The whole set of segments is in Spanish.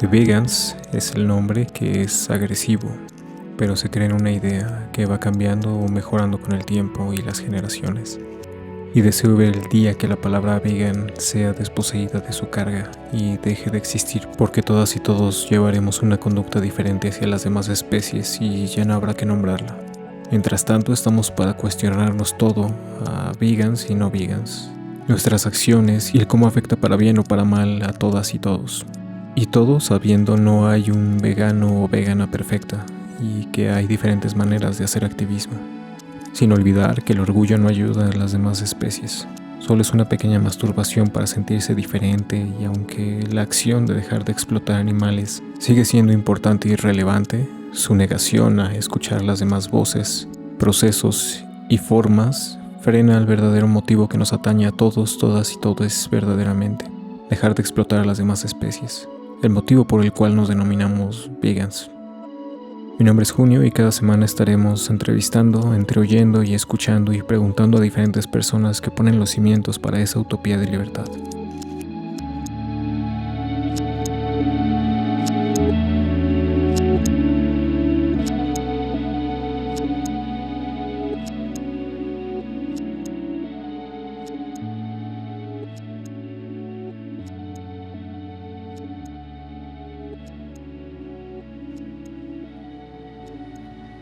The Vegans es el nombre que es agresivo, pero se crea en una idea que va cambiando o mejorando con el tiempo y las generaciones. Y deseo ver el día que la palabra vegan sea desposeída de su carga y deje de existir, porque todas y todos llevaremos una conducta diferente hacia las demás especies y ya no habrá que nombrarla. Mientras tanto, estamos para cuestionarnos todo, a vegans y no vegans, nuestras acciones y el cómo afecta para bien o para mal a todas y todos. Y todo sabiendo no hay un vegano o vegana perfecta y que hay diferentes maneras de hacer activismo. Sin olvidar que el orgullo no ayuda a las demás especies. Solo es una pequeña masturbación para sentirse diferente, y aunque la acción de dejar de explotar animales sigue siendo importante y relevante, su negación a escuchar las demás voces, procesos y formas frena el verdadero motivo que nos atañe a todos, todas y todes verdaderamente: dejar de explotar a las demás especies. El motivo por el cual nos denominamos vegans. Mi nombre es Junio y cada semana estaremos entrevistando, entreoyendo y escuchando y preguntando a diferentes personas que ponen los cimientos para esa utopía de libertad.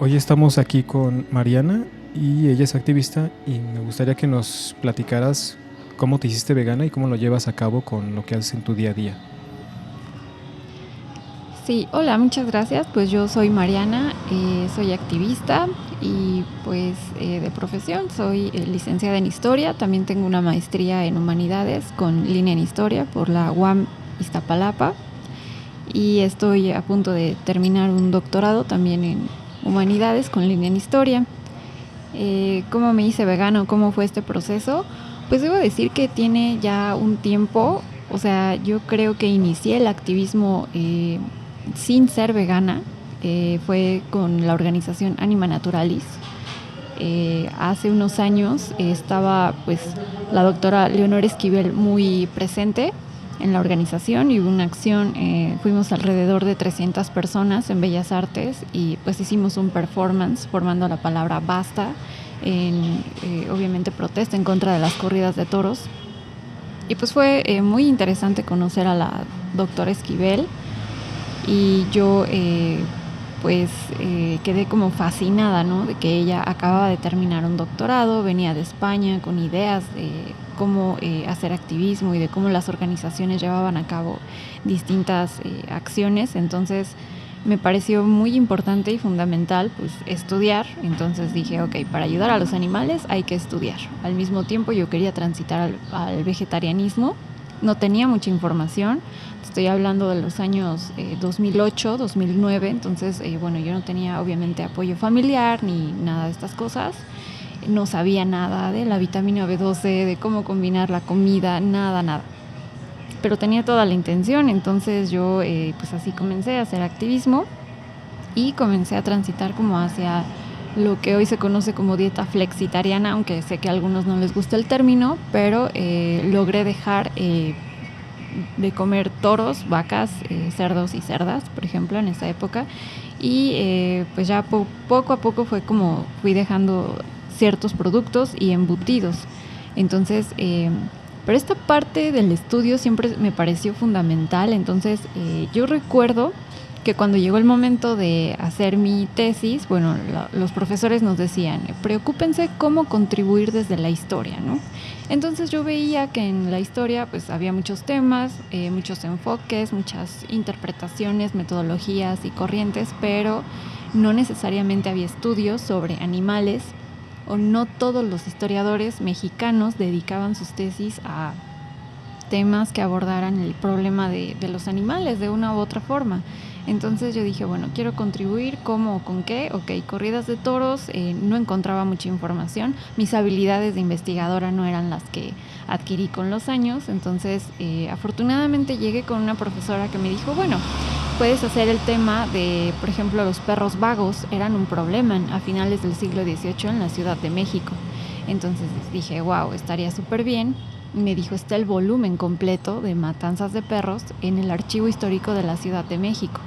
Hoy estamos aquí con Mariana y ella es activista y me gustaría que nos platicaras cómo te hiciste vegana y cómo lo llevas a cabo con lo que haces en tu día a día. Sí, hola, muchas gracias. Pues yo soy Mariana, soy activista y pues de profesión soy licenciada en Historia. También tengo una maestría en Humanidades con línea en Historia por la UAM Iztapalapa y estoy a punto de terminar un doctorado también en Humanidades con línea en Historia. ¿Cómo me hice vegana o cómo fue este proceso? Pues debo decir que tiene ya un tiempo. O sea, yo creo que inicié el activismo sin ser vegana. Fue con la organización Anima Naturalis. Hace unos años estaba pues la doctora Leonor Esquivel muy presente en la organización y hubo una acción, fuimos alrededor de 300 personas en Bellas Artes y pues hicimos un performance formando la palabra basta, en obviamente protesta en contra de las corridas de toros. Y pues fue muy interesante conocer a la doctora Esquivel y yo quedé como fascinada, ¿no? De que ella acababa de terminar un doctorado, venía de España con ideas de cómo hacer activismo y de cómo las organizaciones llevaban a cabo distintas acciones. Entonces me pareció muy importante y fundamental pues estudiar. Entonces dije, ok, para ayudar a los animales hay que estudiar. Al mismo tiempo yo quería transitar al vegetarianismo. No tenía mucha información. Estoy hablando de los años 2008, 2009. Entonces, yo no tenía obviamente apoyo familiar ni nada de estas cosas. No sabía nada de la vitamina B12, de cómo combinar la comida, nada. Pero tenía toda la intención. Entonces yo pues así comencé a hacer activismo y comencé a transitar como hacia lo que hoy se conoce como dieta flexitariana, aunque sé que a algunos no les gusta el término, pero logré dejar de comer toros, vacas, cerdos y cerdas, por ejemplo, en esa época. Y pues ya poco a poco fue como fui dejando ciertos productos y embutidos. Entonces, pero esta parte del estudio siempre me pareció fundamental. Entonces, yo recuerdo que cuando llegó el momento de hacer mi tesis, los profesores nos decían, preocúpense cómo contribuir desde la historia, ¿no? Entonces yo veía que en la historia pues había muchos temas, muchos enfoques, muchas interpretaciones, metodologías y corrientes, pero no necesariamente había estudios sobre animales, o no todos los historiadores mexicanos dedicaban sus tesis a temas que abordaran el problema de los animales de una u otra forma. Entonces yo dije, quiero contribuir, ¿cómo o con qué? Ok, corridas de toros, no encontraba mucha información, mis habilidades de investigadora no eran las que adquirí con los años. Entonces afortunadamente llegué con una profesora que me dijo, puedes hacer el tema de, por ejemplo, los perros vagos eran un problema a finales del siglo XVIII en la Ciudad de México. Entonces dije, wow, estaría súper bien me dijo, está el volumen completo de Matanzas de Perros en el Archivo Histórico de la Ciudad de México.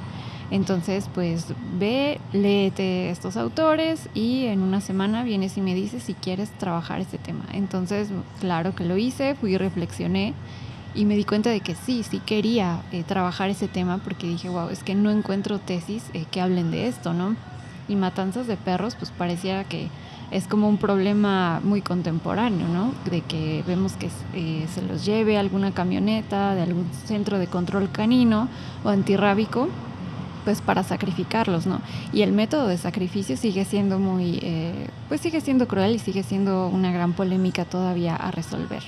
Entonces, pues ve, léete estos autores y en una semana vienes y me dices si quieres trabajar este tema. Entonces, claro que lo hice, fui y reflexioné y me di cuenta de que sí quería trabajar ese tema, porque dije, wow, es que no encuentro tesis que hablen de esto, ¿no? Y Matanzas de Perros, pues pareciera que es como un problema muy contemporáneo, ¿no? De que vemos que se los lleve alguna camioneta de algún centro de control canino o antirrábico, pues para sacrificarlos, ¿no? Y el método de sacrificio sigue siendo pues sigue siendo cruel y sigue siendo una gran polémica todavía a resolver.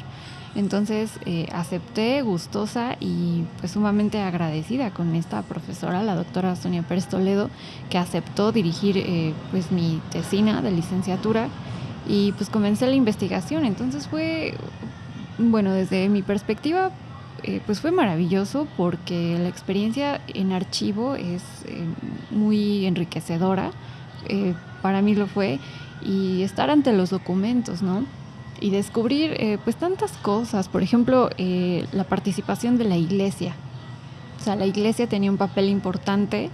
Entonces acepté gustosa y pues sumamente agradecida con esta profesora, la doctora Sonia Pérez Toledo, que aceptó dirigir pues mi tesina de licenciatura y pues comencé la investigación. Entonces fue, bueno, desde mi perspectiva, pues fue maravilloso, porque la experiencia en archivo es muy enriquecedora, para mí lo fue, y estar ante los documentos, ¿no? Y descubrir pues tantas cosas, por ejemplo, la participación de la iglesia. O sea, la iglesia tenía un papel importante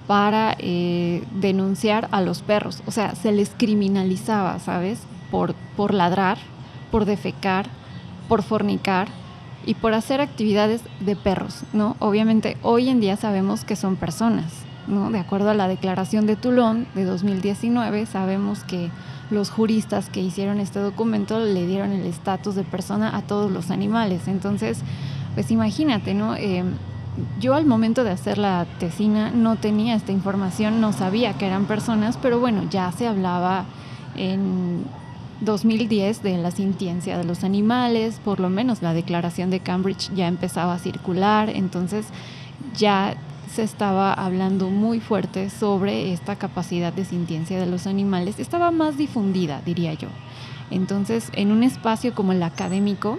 para denunciar a los perros. O sea, se les criminalizaba, ¿sabes? Por ladrar, por defecar, por fornicar y por hacer actividades de perros, ¿no? Obviamente hoy en día sabemos que son personas, ¿no? De acuerdo a la Declaración de Toulon de 2019, sabemos que los juristas que hicieron este documento le dieron el estatus de persona a todos los animales. Entonces, pues imagínate, ¿no? Yo al momento de hacer la tesina no tenía esta información, no sabía que eran personas, pero bueno, ya se hablaba en 2010 de la sintiencia de los animales, por lo menos la Declaración de Cambridge ya empezaba a circular, entonces ya se estaba hablando muy fuerte sobre esta capacidad de sintiencia de los animales, estaba más difundida, diría yo. Entonces, en un espacio como el académico,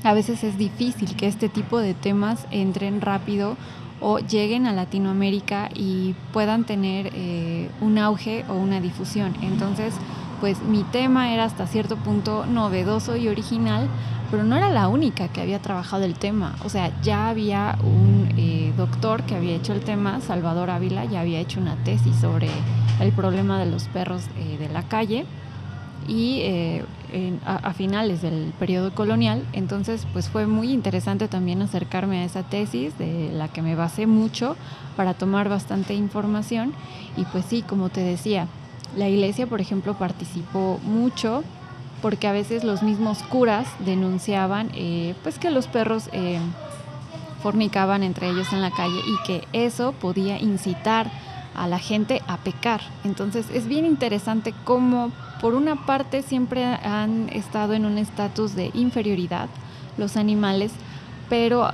a veces es difícil que este tipo de temas entren rápido o lleguen a Latinoamérica y puedan tener un auge o una difusión. Entonces, pues mi tema era hasta cierto punto novedoso y original, pero no era la única que había trabajado el tema. O sea, ya había un doctor que había hecho el tema, Salvador Ávila, ya había hecho una tesis sobre el problema de los perros de la calle y a finales del periodo colonial. Entonces, pues fue muy interesante también acercarme a esa tesis, de la que me basé mucho para tomar bastante información. Y pues sí, como te decía, la iglesia, por ejemplo, participó mucho, porque a veces los mismos curas denunciaban pues que los perros fornicaban entre ellos en la calle y que eso podía incitar a la gente a pecar. Entonces es bien interesante cómo, por una parte, siempre han estado en un estatus de inferioridad los animales, pero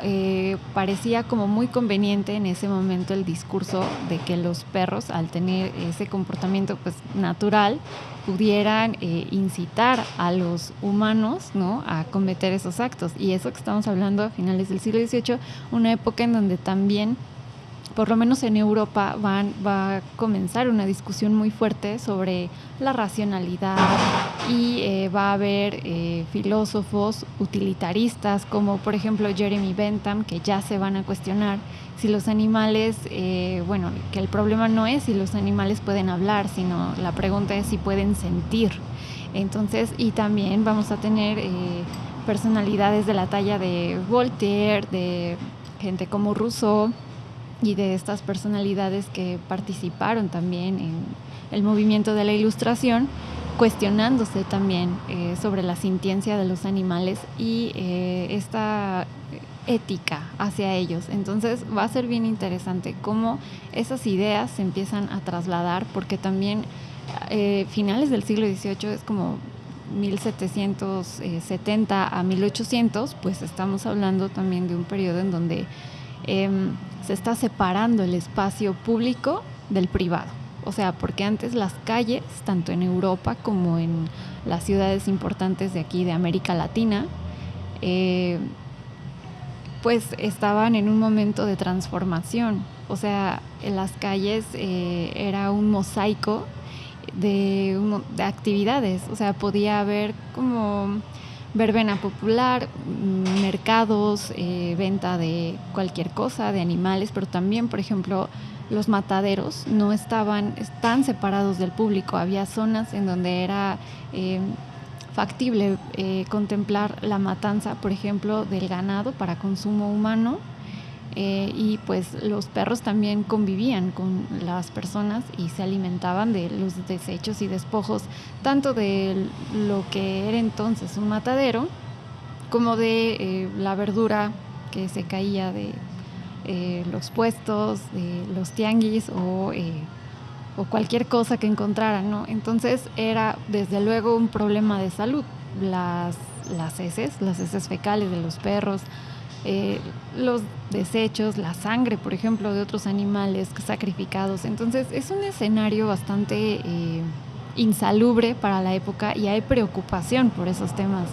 parecía como muy conveniente en ese momento el discurso de que los perros, al tener ese comportamiento pues natural, pudieran incitar a los humanos, ¿no?, a cometer esos actos. Y eso que estamos hablando a finales del siglo XVIII, una época en donde también, por lo menos en Europa, va a comenzar una discusión muy fuerte sobre la racionalidad y va a haber filósofos utilitaristas como por ejemplo Jeremy Bentham, que ya se van a cuestionar si los animales, bueno, que el problema no es si los animales pueden hablar, sino la pregunta es si pueden sentir. Entonces, y también vamos a tener personalidades de la talla de Voltaire, de gente como Rousseau, y de estas personalidades que participaron también en el movimiento de la Ilustración, cuestionándose también sobre la sintiencia de los animales y esta ética hacia ellos. Entonces va a ser bien interesante cómo esas ideas se empiezan a trasladar, porque también finales del siglo XVIII es como 1770 a 1800, pues estamos hablando también de un periodo en donde se está separando el espacio público del privado. O sea, porque antes las calles, tanto en Europa como en las ciudades importantes de aquí de América Latina, pues estaban en un momento de transformación. O sea, en las calles era un mosaico de actividades. O sea, podía haber como verbena popular, mercados, venta de cualquier cosa, de animales, pero también, por ejemplo, los mataderos no estaban tan separados del público. Había zonas en donde era factible contemplar la matanza, por ejemplo, del ganado para consumo humano. Y pues los perros también convivían con las personas y se alimentaban de los desechos y despojos, tanto de lo que era entonces un matadero, como de la verdura que se caía de los puestos, de los tianguis o cualquier cosa que encontraran, ¿no? Entonces era desde luego un problema de salud. Las heces fecales de los perros, los desechos, la sangre, por ejemplo, de otros animales sacrificados. Entonces es un escenario bastante insalubre para la época y hay preocupación por esos temas.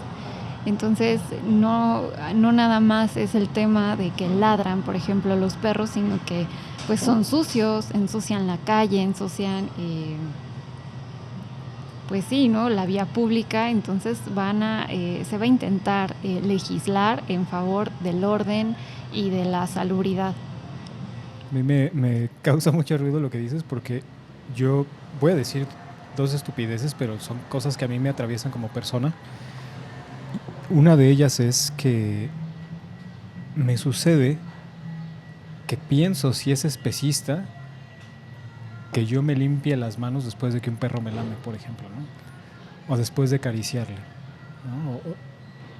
Entonces no nada más es el tema de que ladran, por ejemplo, los perros, sino que pues son sucios, ensucian la calle, ensucian pues sí, ¿no?, la vía pública. Entonces se va a intentar legislar en favor del orden y de la salubridad. A mí me causa mucho ruido lo que dices, porque yo voy a decir dos estupideces, pero son cosas que a mí me atraviesan como persona. Una de ellas es que me sucede que pienso, si es especista, que yo me limpie las manos después de que un perro me lame, por ejemplo, ¿no? O después de acariciarle, ¿no?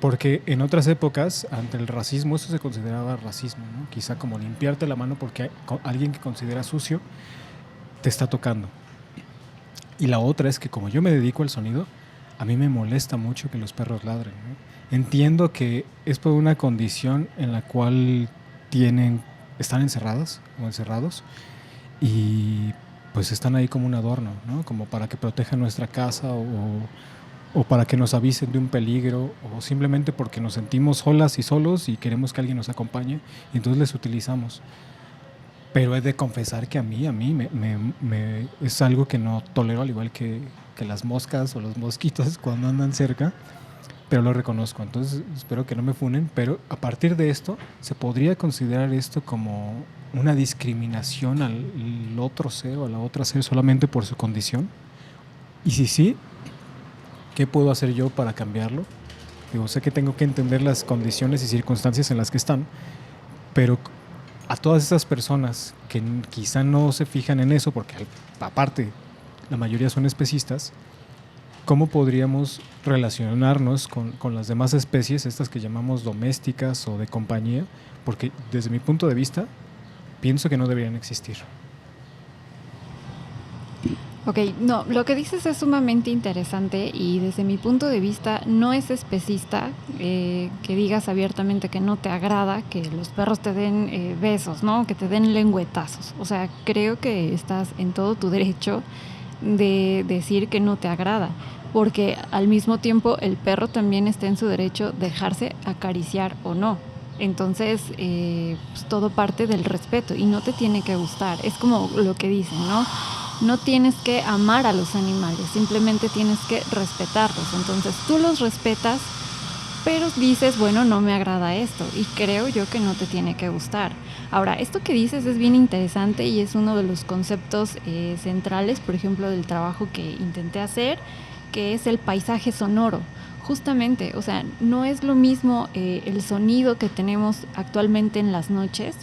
Porque en otras épocas, ante el racismo, eso se consideraba racismo, ¿no? Quizá como limpiarte la mano porque alguien que considera sucio te está tocando. Y la otra es que como yo me dedico al sonido, a mí me molesta mucho que los perros ladren, ¿no? Entiendo que es por una condición en la cual están encerradas o encerrados y pues están ahí como un adorno, ¿no? Como para que protejan nuestra casa o para que nos avisen de un peligro, o simplemente porque nos sentimos solas y solos y queremos que alguien nos acompañe y entonces les utilizamos. Pero he de confesar que a mí es algo que no tolero, al igual que las moscas o los mosquitos cuando andan cerca, pero lo reconozco. Entonces espero que no me funen, pero a partir de esto se podría considerar esto como una discriminación al otro ser o a la otra ser solamente por su condición. Y si sí, ¿qué puedo hacer yo para cambiarlo? Digo, sé que tengo que entender las condiciones y circunstancias en las que están, pero a todas esas personas que quizá no se fijan en eso, porque aparte la mayoría son especistas, ¿cómo podríamos relacionarnos con las demás especies, estas que llamamos domésticas o de compañía? Porque desde mi punto de vista, pienso que no deberían existir. Ok, no, lo que dices es sumamente interesante y desde mi punto de vista no es especista que digas abiertamente que no te agrada que los perros te den besos, ¿no? Que te den lengüetazos. O sea, creo que estás en todo tu derecho de decir que no te agrada, porque al mismo tiempo el perro también está en su derecho de dejarse acariciar o no. Entonces, pues todo parte del respeto y no te tiene que gustar. Es como lo que dicen, ¿no? No tienes que amar a los animales, simplemente tienes que respetarlos. Entonces tú los respetas, pero dices, bueno, no me agrada esto, y creo yo que no te tiene que gustar. Ahora, esto que dices es bien interesante y es uno de los conceptos centrales, por ejemplo, del trabajo que intenté hacer, que es el paisaje sonoro. Justamente, o sea, no es lo mismo el sonido que tenemos actualmente en las noches,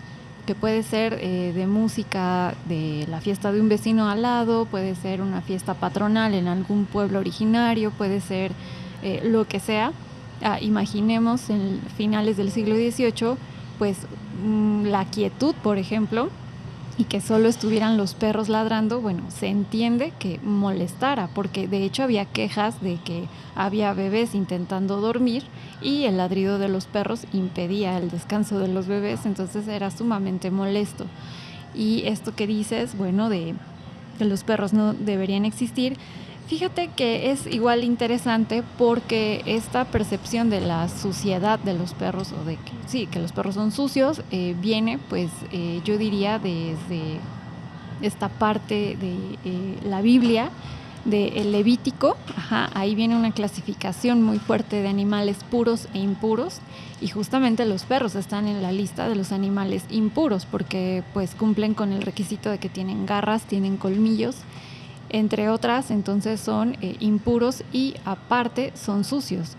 que puede ser de música de la fiesta de un vecino al lado, puede ser una fiesta patronal en algún pueblo originario, puede ser lo que sea. Imaginemos en finales del siglo XVIII, pues la quietud, por ejemplo, y que solo estuvieran los perros ladrando. Bueno, se entiende que molestara, porque de hecho había quejas de que había bebés intentando dormir y el ladrido de los perros impedía el descanso de los bebés, entonces era sumamente molesto. Y esto que dices, bueno, de que los perros no deberían existir, fíjate que es igual interesante, porque esta percepción de la suciedad de los perros, o de que sí, que los perros son sucios, viene, pues yo diría desde esta parte de la Biblia, del Levítico, ahí viene una clasificación muy fuerte de animales puros e impuros, y justamente los perros están en la lista de los animales impuros porque pues cumplen con el requisito de que tienen garras, tienen colmillos, entre otras. Entonces son impuros y aparte son sucios.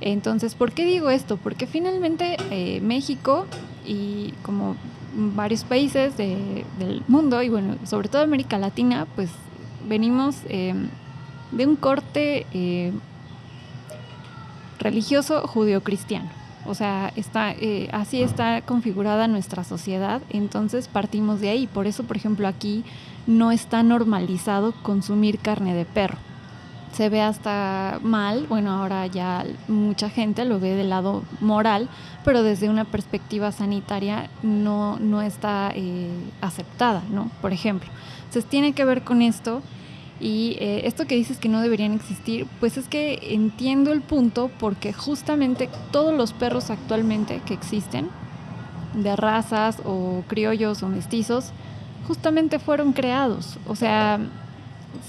Entonces, ¿por qué digo esto? Porque finalmente México y como varios países del mundo, y bueno, sobre todo América Latina, pues venimos de un corte religioso judeocristiano. O sea, así está configurada nuestra sociedad, entonces partimos de ahí. Por eso, por ejemplo, aquí no está normalizado consumir carne de perro. Se ve hasta mal, bueno, ahora ya mucha gente lo ve del lado moral, pero desde una perspectiva sanitaria no está aceptada, ¿no? Por ejemplo. Entonces tiene que ver con esto. Y esto que dices que no deberían existir, pues es que entiendo el punto, porque justamente todos los perros actualmente que existen, de razas o criollos o mestizos, justamente fueron creados. O sea,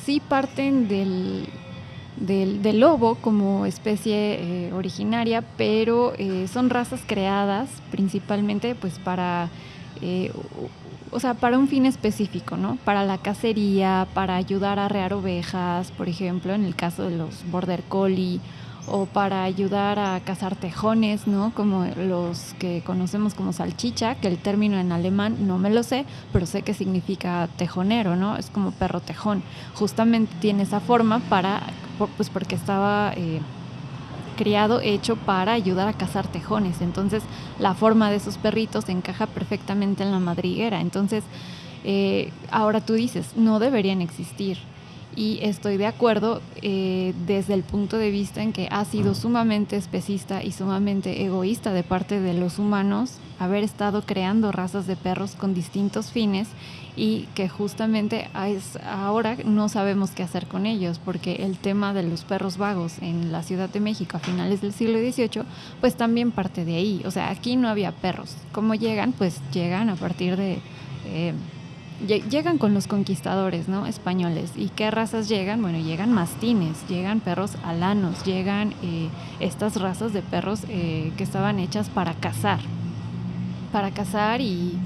sí parten del lobo como especie originaria, pero son razas creadas principalmente pues para un fin específico, ¿no? Para la cacería, para ayudar a arrear ovejas, por ejemplo, en el caso de los border collie, o para ayudar a cazar tejones, ¿no? Como los que conocemos como salchicha, que el término en alemán no me lo sé, pero sé que significa tejonero, ¿no? Es como perro tejón. Justamente tiene esa forma porque estaba criado, hecho para ayudar a cazar tejones. Entonces la forma de esos perritos encaja perfectamente en la madriguera. Entonces ahora tú dices, no deberían existir, y estoy de acuerdo desde el punto de vista en que ha sido sumamente especista y sumamente egoísta de parte de los humanos haber estado creando razas de perros con distintos fines, y que justamente ahora no sabemos qué hacer con ellos, porque el tema de los perros vagos en la Ciudad de México a finales del siglo XVIII pues también parte de ahí. O sea, aquí no había perros. ¿Cómo llegan? Pues llegan a partir de llegan con los conquistadores, ¿no? Españoles. ¿Y qué razas llegan? Bueno, llegan mastines, llegan perros alanos, llegan estas razas de perros que estaban hechas para cazar y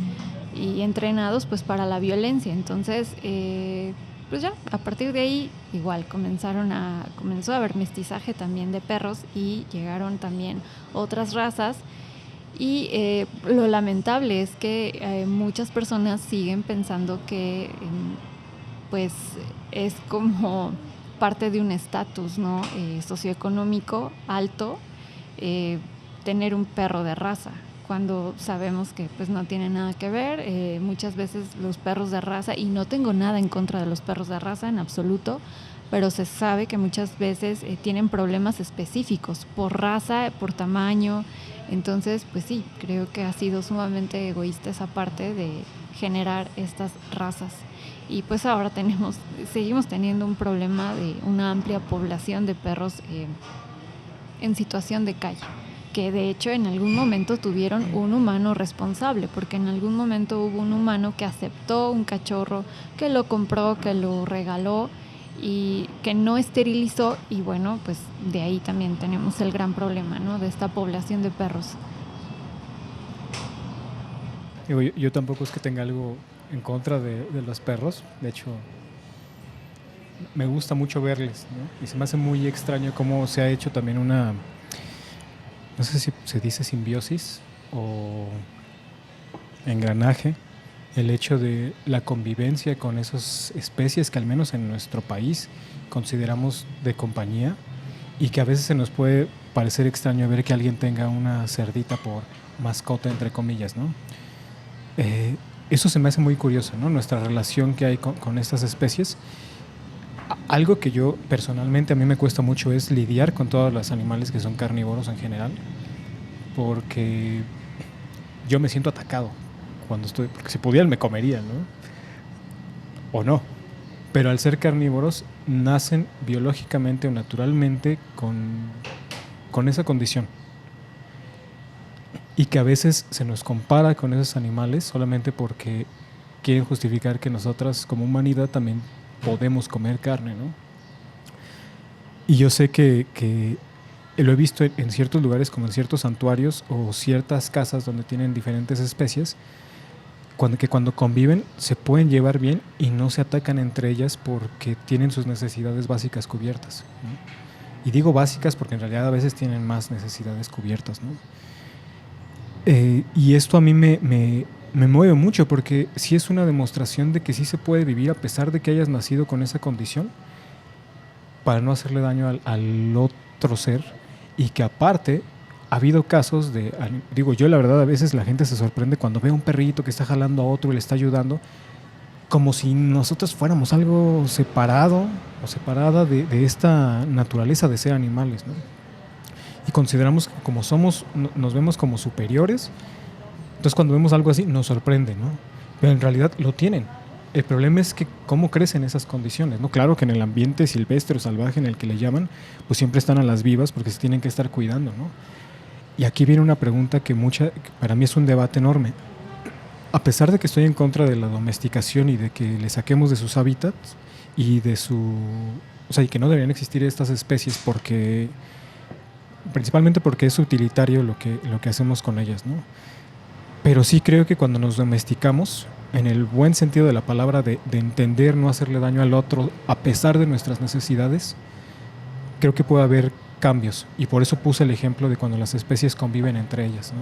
entrenados pues para la violencia. Entonces pues ya a partir de ahí igual comenzó a haber mestizaje también de perros, y llegaron también otras razas. Y lo lamentable es que muchas personas siguen pensando que pues es como parte de un estatus, ¿no? Socioeconómico alto tener un perro de raza, cuando sabemos que pues no tiene nada que ver. Muchas veces los perros de raza, y no tengo nada en contra de los perros de raza en absoluto, pero se sabe que muchas veces tienen problemas específicos por raza, por tamaño. Entonces, pues sí, creo que ha sido sumamente egoísta esa parte de generar estas razas. Y pues ahora seguimos teniendo un problema de una amplia población de perros en situación de calle, que de hecho en algún momento tuvieron un humano responsable, porque en algún momento hubo un humano que aceptó un cachorro, que lo compró, que lo regaló y que no esterilizó, y bueno, pues de ahí también tenemos el gran problema, ¿no? De esta población de perros. Yo tampoco es que tenga algo en contra de los perros. De hecho, me gusta mucho verles, ¿no? Y se me hace muy extraño cómo se ha hecho también una, no sé si se dice simbiosis o engranaje, el hecho de la convivencia con esas especies que al menos en nuestro país consideramos de compañía, y que a veces se nos puede parecer extraño ver que alguien tenga una cerdita por mascota, entre comillas, ¿no? Eso se me hace muy curioso, ¿no? Nuestra relación que hay con estas especies. Algo que yo personalmente a mí me cuesta mucho es lidiar con todos los animales que son carnívoros en general, porque yo me siento atacado porque si pudieran me comerían, ¿no? O no. Pero al ser carnívoros nacen biológicamente o naturalmente con esa condición, y que a veces se nos compara con esos animales solamente porque quieren justificar que nosotras como humanidad también podemos comer carne, ¿no? Y yo sé que lo he visto en ciertos lugares, como en ciertos santuarios o ciertas casas donde tienen diferentes especies, que cuando conviven se pueden llevar bien y no se atacan entre ellas porque tienen sus necesidades básicas cubiertas, ¿no? Y digo básicas porque en realidad a veces tienen más necesidades cubiertas, ¿no? Y esto a mí me mueve mucho porque sí es una demostración de que sí se puede vivir a pesar de que hayas nacido con esa condición, para no hacerle daño al otro ser, y que aparte ha habido casos de, digo yo la verdad, a veces la gente se sorprende cuando ve a un perrito que está jalando a otro y le está ayudando, como si nosotros fuéramos algo separado o separada de esta naturaleza de ser animales, ¿no? Y consideramos que como somos, nos vemos como superiores, entonces cuando vemos algo así nos sorprende, ¿no? Pero en realidad lo tienen. El problema es que cómo crecen esas condiciones, ¿no? Claro que en el ambiente silvestre o salvaje en el que le llaman, pues siempre están a las vivas porque se tienen que estar cuidando, ¿no? Y aquí viene una pregunta que para mí es un debate enorme. A pesar de que estoy en contra de la domesticación y de que le saquemos de sus hábitats y y que no deberían existir estas especies principalmente porque es utilitario lo que hacemos con ellas, ¿no? Pero sí creo que cuando nos domesticamos, en el buen sentido de la palabra, de entender, no hacerle daño al otro a pesar de nuestras necesidades, creo que puede haber cambios. Y por eso puse el ejemplo de cuando las especies conviven entre ellas, ¿no?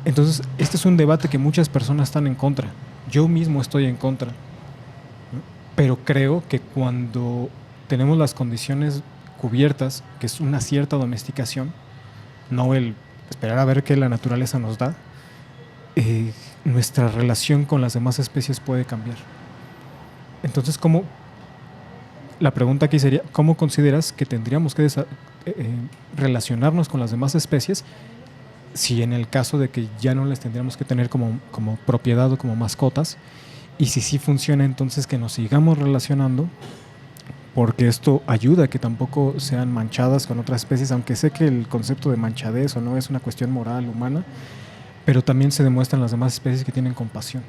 Entonces, este es un debate que muchas personas están en contra. Yo mismo estoy en contra, ¿no? Pero creo que cuando tenemos las condiciones cubiertas, que es una cierta domesticación, no el esperar a ver qué la naturaleza nos da, nuestra relación con las demás especies puede cambiar. Entonces, la pregunta aquí sería, ¿cómo consideras que tendríamos que relacionarnos con las demás especies si en el caso de que ya no les tendríamos que tener como propiedad o como mascotas? Y si sí funciona, entonces que nos sigamos relacionando, porque esto ayuda a que tampoco sean manchadas con otras especies, aunque sé que el concepto de manchadez o no es una cuestión moral, humana, pero también se demuestran las demás especies que tienen compasión.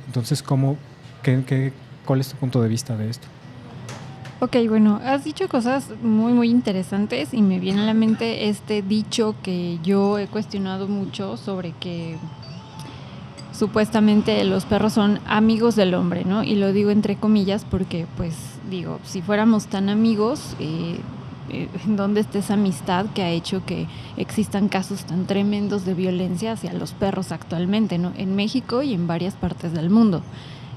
Entonces, ¿cuál es tu punto de vista de esto? Ok, bueno, has dicho cosas muy, muy interesantes y me viene a la mente este dicho que yo he cuestionado mucho sobre que supuestamente los perros son amigos del hombre, ¿no? Y lo digo entre comillas porque, pues, digo, si fuéramos tan amigos, ¿dónde está esa amistad que ha hecho que existan casos tan tremendos de violencia hacia los perros actualmente, ¿no? En México y en varias partes del mundo.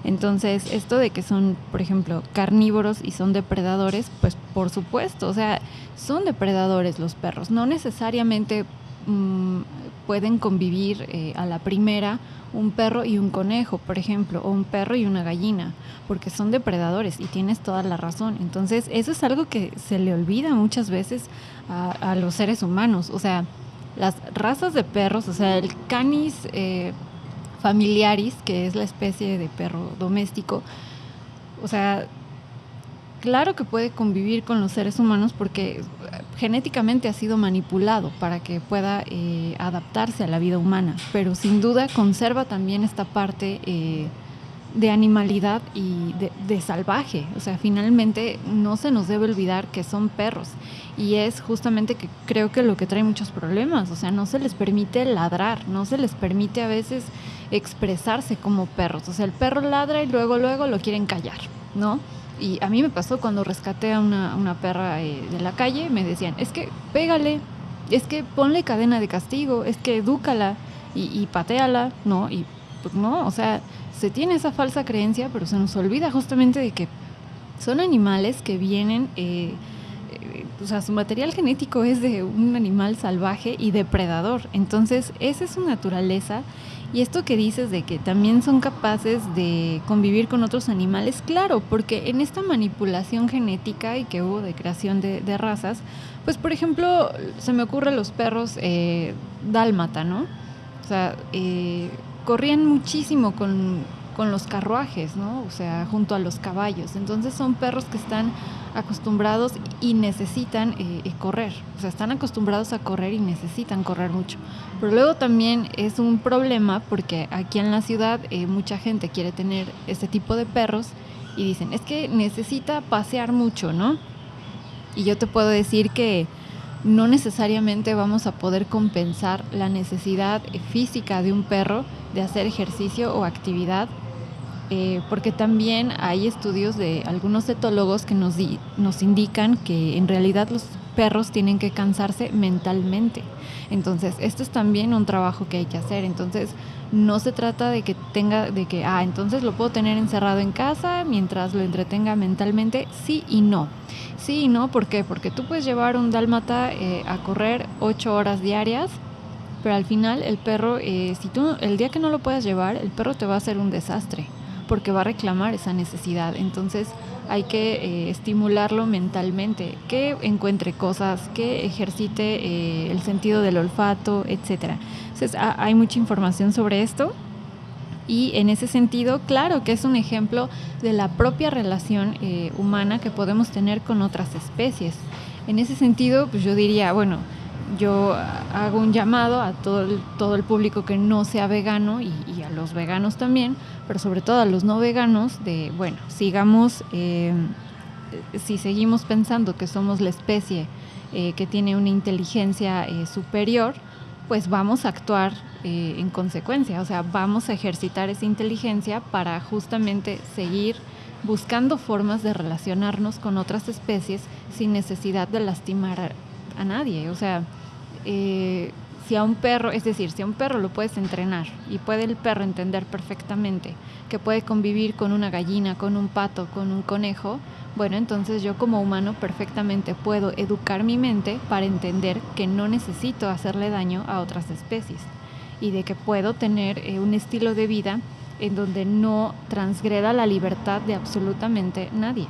Entonces, esto de que son, por ejemplo, carnívoros y son depredadores, pues por supuesto, o sea, son depredadores los perros. No necesariamente pueden convivir a la primera un perro y un conejo, por ejemplo, o un perro y una gallina, porque son depredadores y tienes toda la razón. Entonces, eso es algo que se le olvida muchas veces a los seres humanos. O sea, las razas de perros, o sea, el Canis familiaris, que es la especie de perro doméstico, o sea, claro que puede convivir con los seres humanos porque genéticamente ha sido manipulado para que pueda adaptarse a la vida humana, pero sin duda conserva también esta parte de animalidad y de salvaje. O sea, finalmente no se nos debe olvidar que son perros, y es justamente que creo que lo que trae muchos problemas. O sea, no se les permite ladrar, no se les permite a veces expresarse como perros. O sea, el perro ladra y luego lo quieren callar, ¿no? Y a mí me pasó cuando rescaté a una perra de la calle, me decían, es que pégale, es que ponle cadena de castigo, es que edúcala y patéala, ¿no? Y pues no, o sea, se tiene esa falsa creencia, pero se nos olvida justamente de que son animales que vienen, o sea, su material genético es de un animal salvaje y depredador. Entonces, esa es su naturaleza. Y esto que dices de que también son capaces de convivir con otros animales, claro, porque en esta manipulación genética y que hubo de creación de razas, pues por ejemplo, se me ocurren los perros dálmata, ¿no? O sea, corrían muchísimo con los carruajes, ¿no? O sea, junto a los caballos. Entonces son perros que están acostumbrados y necesitan correr. O sea, están acostumbrados a correr y necesitan correr mucho. Pero luego también es un problema porque aquí en la ciudad mucha gente quiere tener este tipo de perros y dicen, es que necesita pasear mucho, ¿no? Y yo te puedo decir que no necesariamente vamos a poder compensar la necesidad física de un perro de hacer ejercicio o actividad, porque también hay estudios de algunos etólogos que nos indican que en realidad los perros tienen que cansarse mentalmente. Entonces, esto es también un trabajo que hay que hacer. Entonces, no se trata de que entonces lo puedo tener encerrado en casa mientras lo entretenga mentalmente. Sí y no. Sí y no, ¿por qué? Porque tú puedes llevar un dálmata a correr 8 horas diarias, pero al final el perro, si tú el día que no lo puedas llevar, el perro te va a hacer un desastre, porque va a reclamar esa necesidad. Entonces hay que estimularlo mentalmente, que encuentre cosas, que ejercite el sentido del olfato, etcétera. Entonces hay mucha información sobre esto. Y en ese sentido, claro que es un ejemplo de la propia relación humana que podemos tener con otras especies. En ese sentido, pues yo diría, bueno, yo hago un llamado a todo el público que no sea vegano y a los veganos también, pero sobre todo a los no veganos, de, bueno, si seguimos pensando que somos la especie que tiene una inteligencia superior, pues vamos a actuar en consecuencia, o sea, vamos a ejercitar esa inteligencia para justamente seguir buscando formas de relacionarnos con otras especies sin necesidad de lastimar a nadie. O sea, si a un perro lo puedes entrenar y puede el perro entender perfectamente que puede convivir con una gallina, con un pato, con un conejo, bueno, entonces yo como humano perfectamente puedo educar mi mente para entender que no necesito hacerle daño a otras especies y de que puedo tener un estilo de vida en donde no transgreda la libertad de absolutamente nadie.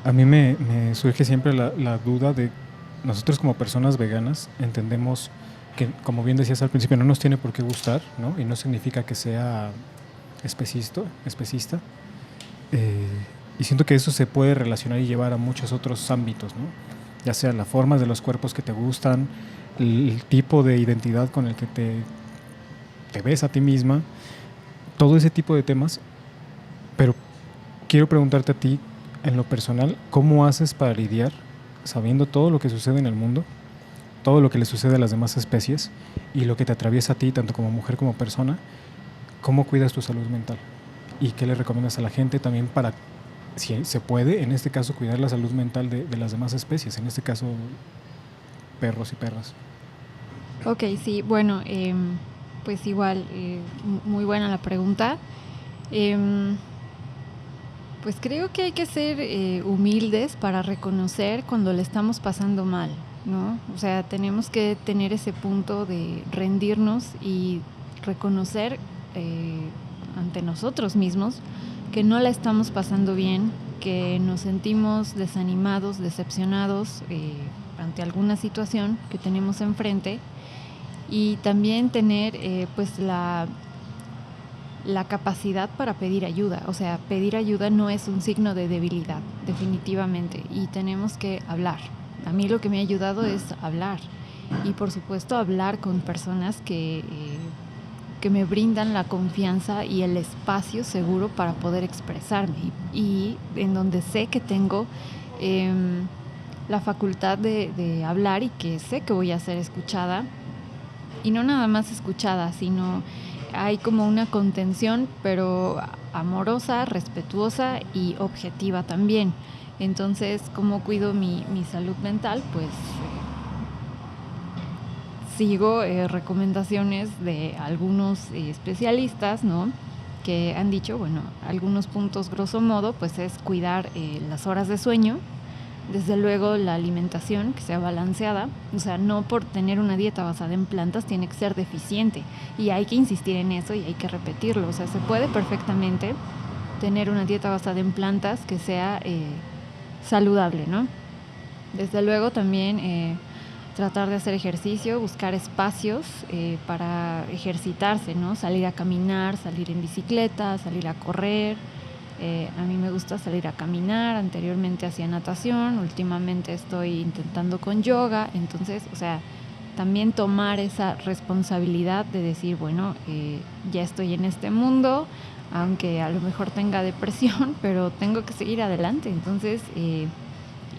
A mí me surge siempre la duda de nosotros como personas veganas entendemos que, como bien decías al principio, no nos tiene por qué gustar, ¿no? Y no significa que sea especista. Y siento que eso se puede relacionar y llevar a muchos otros ámbitos, ¿no? Ya sea la forma de los cuerpos que te gustan, el tipo de identidad con el que te ves a ti misma, todo ese tipo de temas. Pero quiero preguntarte a ti, en lo personal, ¿cómo haces para lidiar sabiendo todo lo que sucede en el mundo, todo lo que le sucede a las demás especies y lo que te atraviesa a ti, tanto como mujer como persona? ¿Cómo cuidas tu salud mental? ¿Y qué le recomiendas a la gente también para, si se puede, en este caso, cuidar la salud mental de las demás especies, en este caso, perros y perras? Ok, sí, bueno, pues igual, muy buena la pregunta. Pues creo que hay que ser humildes para reconocer cuando le estamos pasando mal, ¿no? O sea, tenemos que tener ese punto de rendirnos y reconocer ante nosotros mismos que no la estamos pasando bien, que nos sentimos desanimados, decepcionados ante alguna situación que tenemos enfrente, y también tener pues la capacidad para pedir ayuda. O sea, pedir ayuda no es un signo de debilidad, definitivamente, y tenemos que hablar. A mí lo que me ha ayudado es hablar, y por supuesto hablar con personas que me brindan la confianza y el espacio seguro para poder expresarme, y en donde sé que tengo la facultad de hablar y que sé que voy a ser escuchada, y no nada más escuchada, sino hay como una contención, pero amorosa, respetuosa y objetiva también. Entonces, ¿cómo cuido mi salud mental? Pues sigo recomendaciones de algunos especialistas, ¿no?, que han dicho, bueno, algunos puntos grosso modo, pues es cuidar las horas de sueño, desde luego la alimentación, que sea balanceada. O sea, no por tener una dieta basada en plantas tiene que ser deficiente, y hay que insistir en eso y hay que repetirlo. O sea, se puede perfectamente tener una dieta basada en plantas que sea saludable, ¿no? Desde luego también tratar de hacer ejercicio, buscar espacios para ejercitarse, ¿no? Salir a caminar, salir en bicicleta, salir a correr. A mí me gusta salir a caminar. Anteriormente hacía natación, últimamente estoy intentando con yoga. Entonces, o sea, también tomar esa responsabilidad de decir, bueno, ya estoy en este mundo, aunque a lo mejor tenga depresión, pero tengo que seguir adelante. Entonces,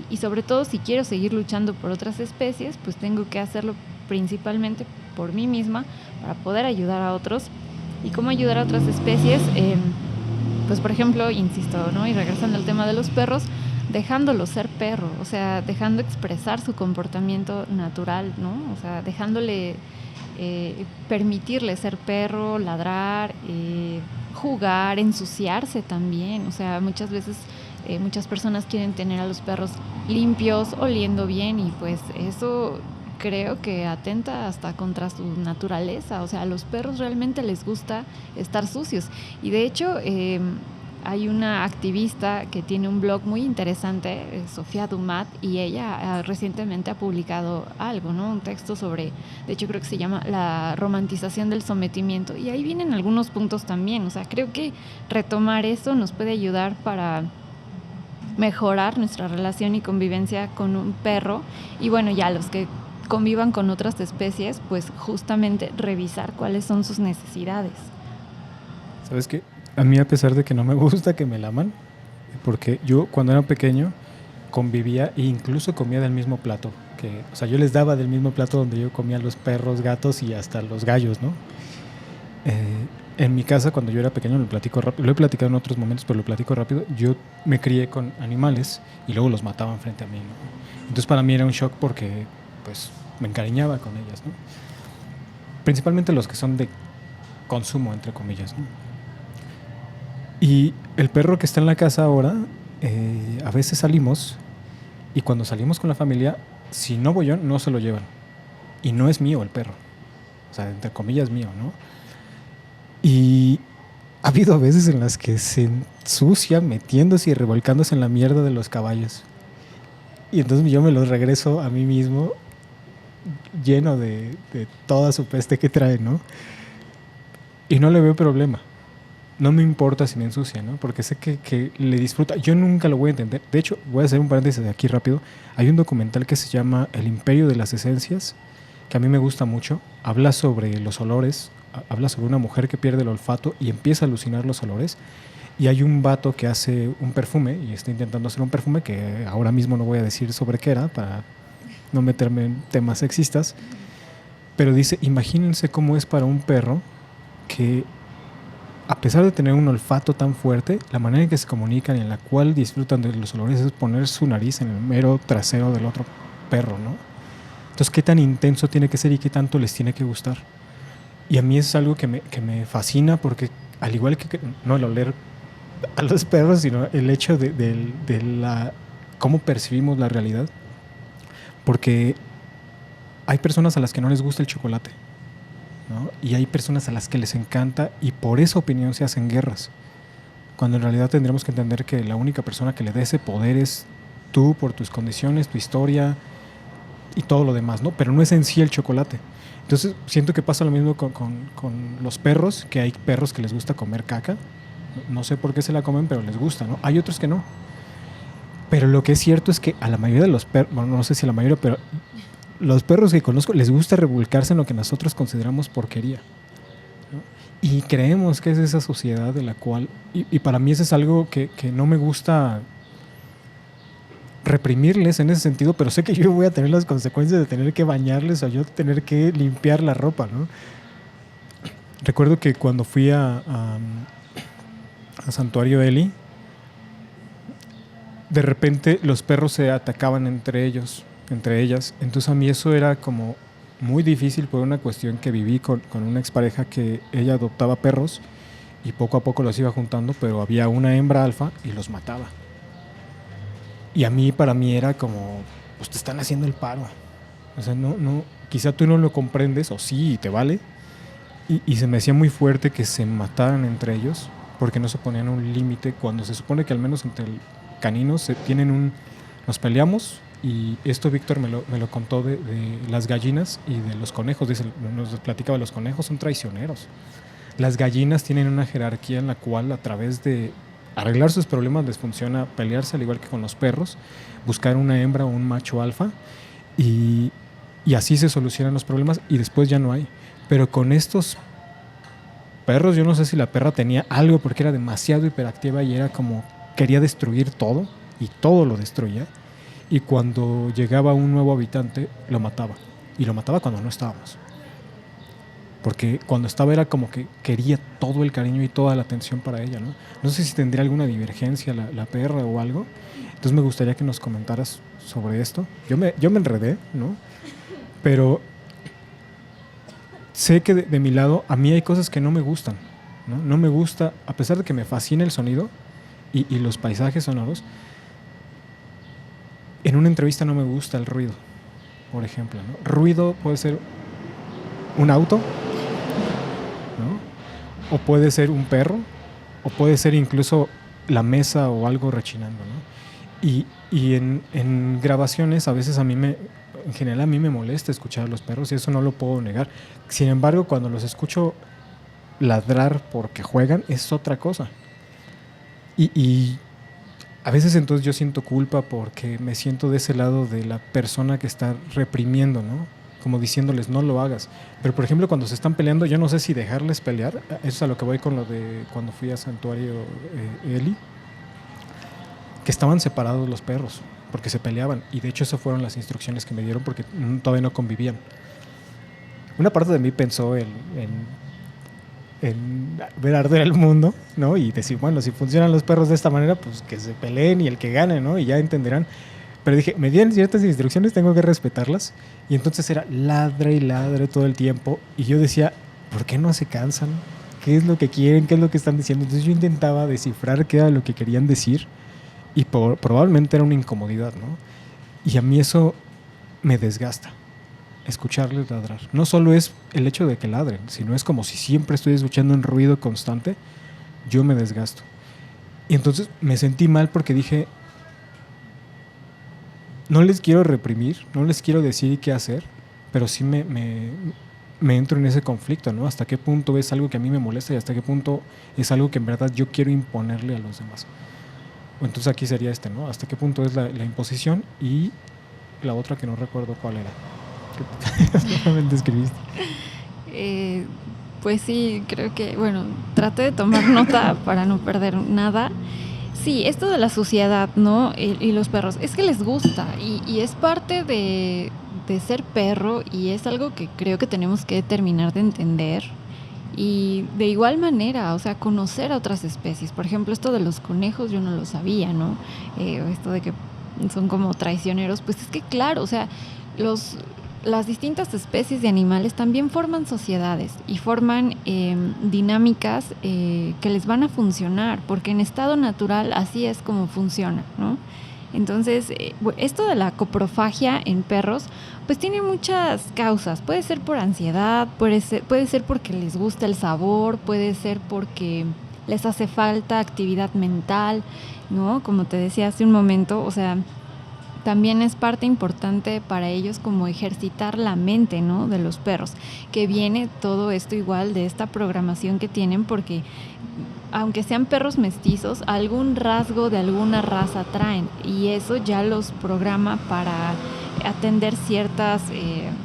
Y sobre todo, si quiero seguir luchando por otras especies, pues tengo que hacerlo principalmente por mí misma para poder ayudar a otros. ¿Y cómo ayudar a otras especies? Pues por ejemplo, insisto, ¿no? Y regresando al tema de los perros, dejándolos ser perro, o sea, dejando expresar su comportamiento natural, ¿no? O sea, dejándole, permitirle ser perro, ladrar, jugar, ensuciarse también. O sea, muchas veces muchas personas quieren tener a los perros limpios, oliendo bien, y pues eso creo que atenta hasta contra su naturaleza. O sea, a los perros realmente les gusta estar sucios. Y de hecho, hay una activista que tiene un blog muy interesante, Sofía Dumat, y ella recientemente ha publicado algo, ¿no? Un texto sobre, de hecho creo que se llama La romantización del sometimiento, y ahí vienen algunos puntos también. O sea, creo que retomar eso nos puede ayudar para mejorar nuestra relación y convivencia con un perro. Y bueno, ya los que convivan con otras especies, pues justamente revisar cuáles son sus necesidades. ¿Sabes qué? A mí, a pesar de que no me gusta que me laman, porque yo cuando era pequeño convivía e incluso comía del mismo plato. O sea, yo les daba del mismo plato donde yo comía los perros, gatos y hasta los gallos, ¿no? En mi casa, cuando yo era pequeño, lo platico rápido, lo he platicado en otros momentos, pero lo platico rápido, yo me crié con animales y luego los mataban frente a mí, ¿no? Entonces para mí era un shock porque pues me encariñaba con ellas, ¿no? Principalmente los que son de consumo, entre comillas, ¿no? Y el perro que está en la casa ahora, a veces salimos, y cuando salimos con la familia, si no voy yo, no se lo llevan. Y no es mío el perro. O sea, entre comillas mío, ¿no? Y ha habido veces en las que se ensucia metiéndose y revolcándose en la mierda de los caballos. Y entonces yo me los regreso a mí mismo lleno de toda su peste que trae, ¿no? Y no le veo problema. No me importa si me ensucia, ¿no? Porque sé que le disfruta. Yo nunca lo voy a entender. De hecho, voy a hacer un paréntesis aquí rápido. Hay un documental que se llama El Imperio de las Esencias, que a mí me gusta mucho. Habla sobre los olores, habla sobre una mujer que pierde el olfato y empieza a alucinar los olores. Y hay un vato que hace un perfume y está intentando hacer un perfume que ahora mismo no voy a decir sobre qué era para no meterme en temas sexistas. Pero dice, imagínense cómo es para un perro que, a pesar de tener un olfato tan fuerte, la manera en que se comunican y en la cual disfrutan de los olores es poner su nariz en el mero trasero del otro perro, ¿no? Entonces, ¿qué tan intenso tiene que ser y qué tanto les tiene que gustar? Y a mí es algo que me fascina porque, al igual que no el oler a los perros, sino el hecho de cómo percibimos la realidad. Porque hay personas a las que no les gusta el chocolate, ¿no? Y hay personas a las que les encanta y por esa opinión se hacen guerras. Cuando en realidad tendremos que entender que la única persona que le da ese poder es tú, por tus condiciones, tu historia y todo lo demás, ¿no? Pero no es en sí el chocolate. Entonces siento que pasa lo mismo con los perros, que hay perros que les gusta comer caca. No sé por qué se la comen, pero les gusta, ¿no? Hay otros que no. Pero lo que es cierto es que a la mayoría de los perros, bueno, no sé si a la mayoría, pero los perros que conozco les gusta revolcarse en lo que nosotros consideramos porquería, ¿no? Y creemos que es esa sociedad de la cual, y para mí eso es algo que no me gusta reprimirles en ese sentido, pero sé que yo voy a tener las consecuencias de tener que bañarles o yo tener que limpiar la ropa, ¿no? Recuerdo que cuando fui a Santuario Eli, de repente los perros se atacaban entre ellas. Entonces a mí eso era como muy difícil por una cuestión que viví con una expareja que ella adoptaba perros y poco a poco los iba juntando, pero había una hembra alfa y los mataba. Y para mí era como, pues te están haciendo el paro. O sea, no, quizá tú no lo comprendes, o sí, te vale. Y se me hacía muy fuerte que se mataran entre ellos, porque no se ponían un límite, cuando se supone que al menos entre caninos nos peleamos. Y esto Víctor me lo contó de las gallinas y de los conejos. Dice, nos platicaba, los conejos son traicioneros. Las gallinas tienen una jerarquía en la cual a través de arreglar sus problemas les funciona pelearse, al igual que con los perros, buscar una hembra o un macho alfa y así se solucionan los problemas y después ya no hay. Pero con estos perros, yo no sé si la perra tenía algo porque era demasiado hiperactiva y era como quería destruir todo y todo lo destruía. y cuando llegaba un nuevo habitante lo mataba, y lo mataba cuando no estábamos, porque cuando estaba era como que quería todo el cariño y toda la atención para ella, ¿no? No sé si tendría alguna divergencia la perra o algo. Entonces me gustaría que nos comentaras sobre esto. Yo me enredé, ¿no? Pero sé que de mi lado a mí hay cosas que no me gustan, ¿no? No me gusta, a pesar de que me fascina el sonido y los paisajes sonoros, en una entrevista no me gusta el ruido, por ejemplo, ¿no? Ruido puede ser un auto, ¿no? O puede ser un perro, o puede ser incluso la mesa o algo rechinando, ¿no? Y en grabaciones a veces en general a mí me molesta escuchar a los perros y eso no lo puedo negar. Sin embargo, cuando los escucho ladrar porque juegan es otra cosa. Y a veces entonces yo siento culpa porque me siento de ese lado de la persona que está reprimiendo, ¿no? Como diciéndoles no lo hagas. Pero por ejemplo cuando se están peleando, yo no sé si dejarles pelear. Eso es a lo que voy con lo de cuando fui a Santuario Eli, que estaban separados los perros porque se peleaban, y de hecho esas fueron las instrucciones que me dieron porque todavía no convivían. Una parte de mí pensó en ver arder el mundo, ¿no? Y decir, bueno, si funcionan los perros de esta manera, pues que se peleen y el que gane, ¿no? Y ya entenderán. Pero dije, me dieron ciertas instrucciones, tengo que respetarlas. Y entonces era ladre y ladre todo el tiempo. Y yo decía, ¿por qué no se cansan? ¿Qué es lo que quieren? ¿Qué es lo que están diciendo? Entonces yo intentaba descifrar qué era lo que querían decir. Y probablemente era una incomodidad, ¿no? Y a mí eso me desgasta, escucharles ladrar. No solo es el hecho de que ladren, sino es como si siempre estoy escuchando un ruido constante. Yo me desgasto. Y entonces me sentí mal porque dije, no les quiero reprimir, no les quiero decir qué hacer, pero sí me entro en ese conflicto, ¿no? Hasta qué punto es algo que a mí me molesta y hasta qué punto es algo que en verdad yo quiero imponerle a los demás. Entonces aquí sería ¿no? Hasta qué punto es la imposición, y la otra que no recuerdo cuál era. Solamente escribiste. Pues sí, creo que, bueno, traté de tomar nota para no perder nada. Sí, esto de la suciedad, ¿no? Y los perros, es que les gusta y es parte de ser perro, y es algo que creo que tenemos que terminar de entender. Y de igual manera, o sea, conocer a otras especies. Por ejemplo, esto de los conejos yo no lo sabía, ¿no? Esto de que son como traicioneros, pues es que claro, o sea, las distintas especies de animales también forman sociedades y forman dinámicas que les van a funcionar, porque en estado natural así es como funciona, ¿no? Entonces, esto de la coprofagia en perros, pues tiene muchas causas. Puede ser por ansiedad, puede ser porque les gusta el sabor, puede ser porque les hace falta actividad mental, ¿no? Como te decía hace un momento, o sea, también es parte importante para ellos como ejercitar la mente, ¿no? De los perros, que viene todo esto igual de esta programación que tienen, porque aunque sean perros mestizos, algún rasgo de alguna raza traen, y eso ya los programa para atender ciertas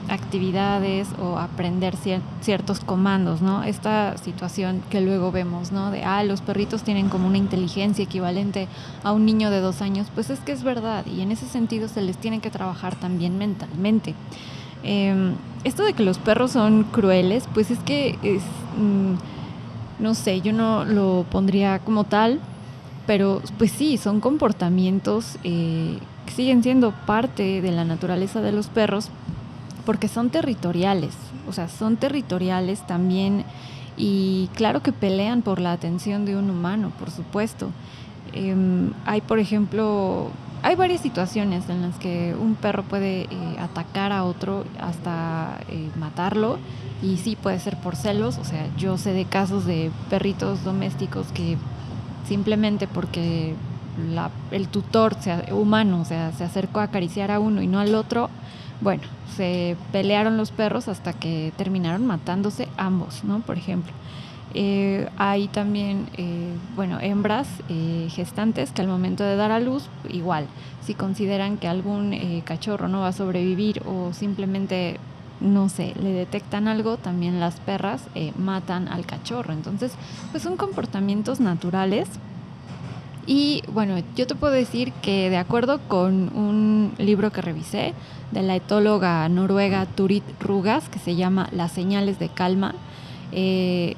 actividades o aprender ciertos comandos, ¿no? Esta situación que luego vemos, ¿no? De, los perritos tienen como una inteligencia equivalente a un niño de 2 años, pues es que es verdad, y en ese sentido se les tiene que trabajar también mentalmente. Esto de que los perros son crueles, pues es que es... no sé, yo no lo pondría como tal, pero pues sí, son comportamientos que siguen siendo parte de la naturaleza de los perros, porque son territoriales, o sea, son territoriales también, y claro que pelean por la atención de un humano, por supuesto. Hay, por ejemplo, hay varias situaciones en las que un perro puede atacar a otro hasta matarlo, y sí, puede ser por celos. O sea, yo sé de casos de perritos domésticos que simplemente porque el tutor humano, o sea, se acercó a acariciar a uno y no al otro, bueno, se pelearon los perros hasta que terminaron matándose ambos, ¿no? Por ejemplo. Hay también, hembras gestantes que al momento de dar a luz, igual, si consideran que algún cachorro no va a sobrevivir, o simplemente, no sé, le detectan algo, también las perras matan al cachorro. Entonces, pues son comportamientos naturales, Y bueno, yo te puedo decir que de acuerdo con un libro que revisé de la etóloga noruega Turid Rugas, que se llama Las señales de calma,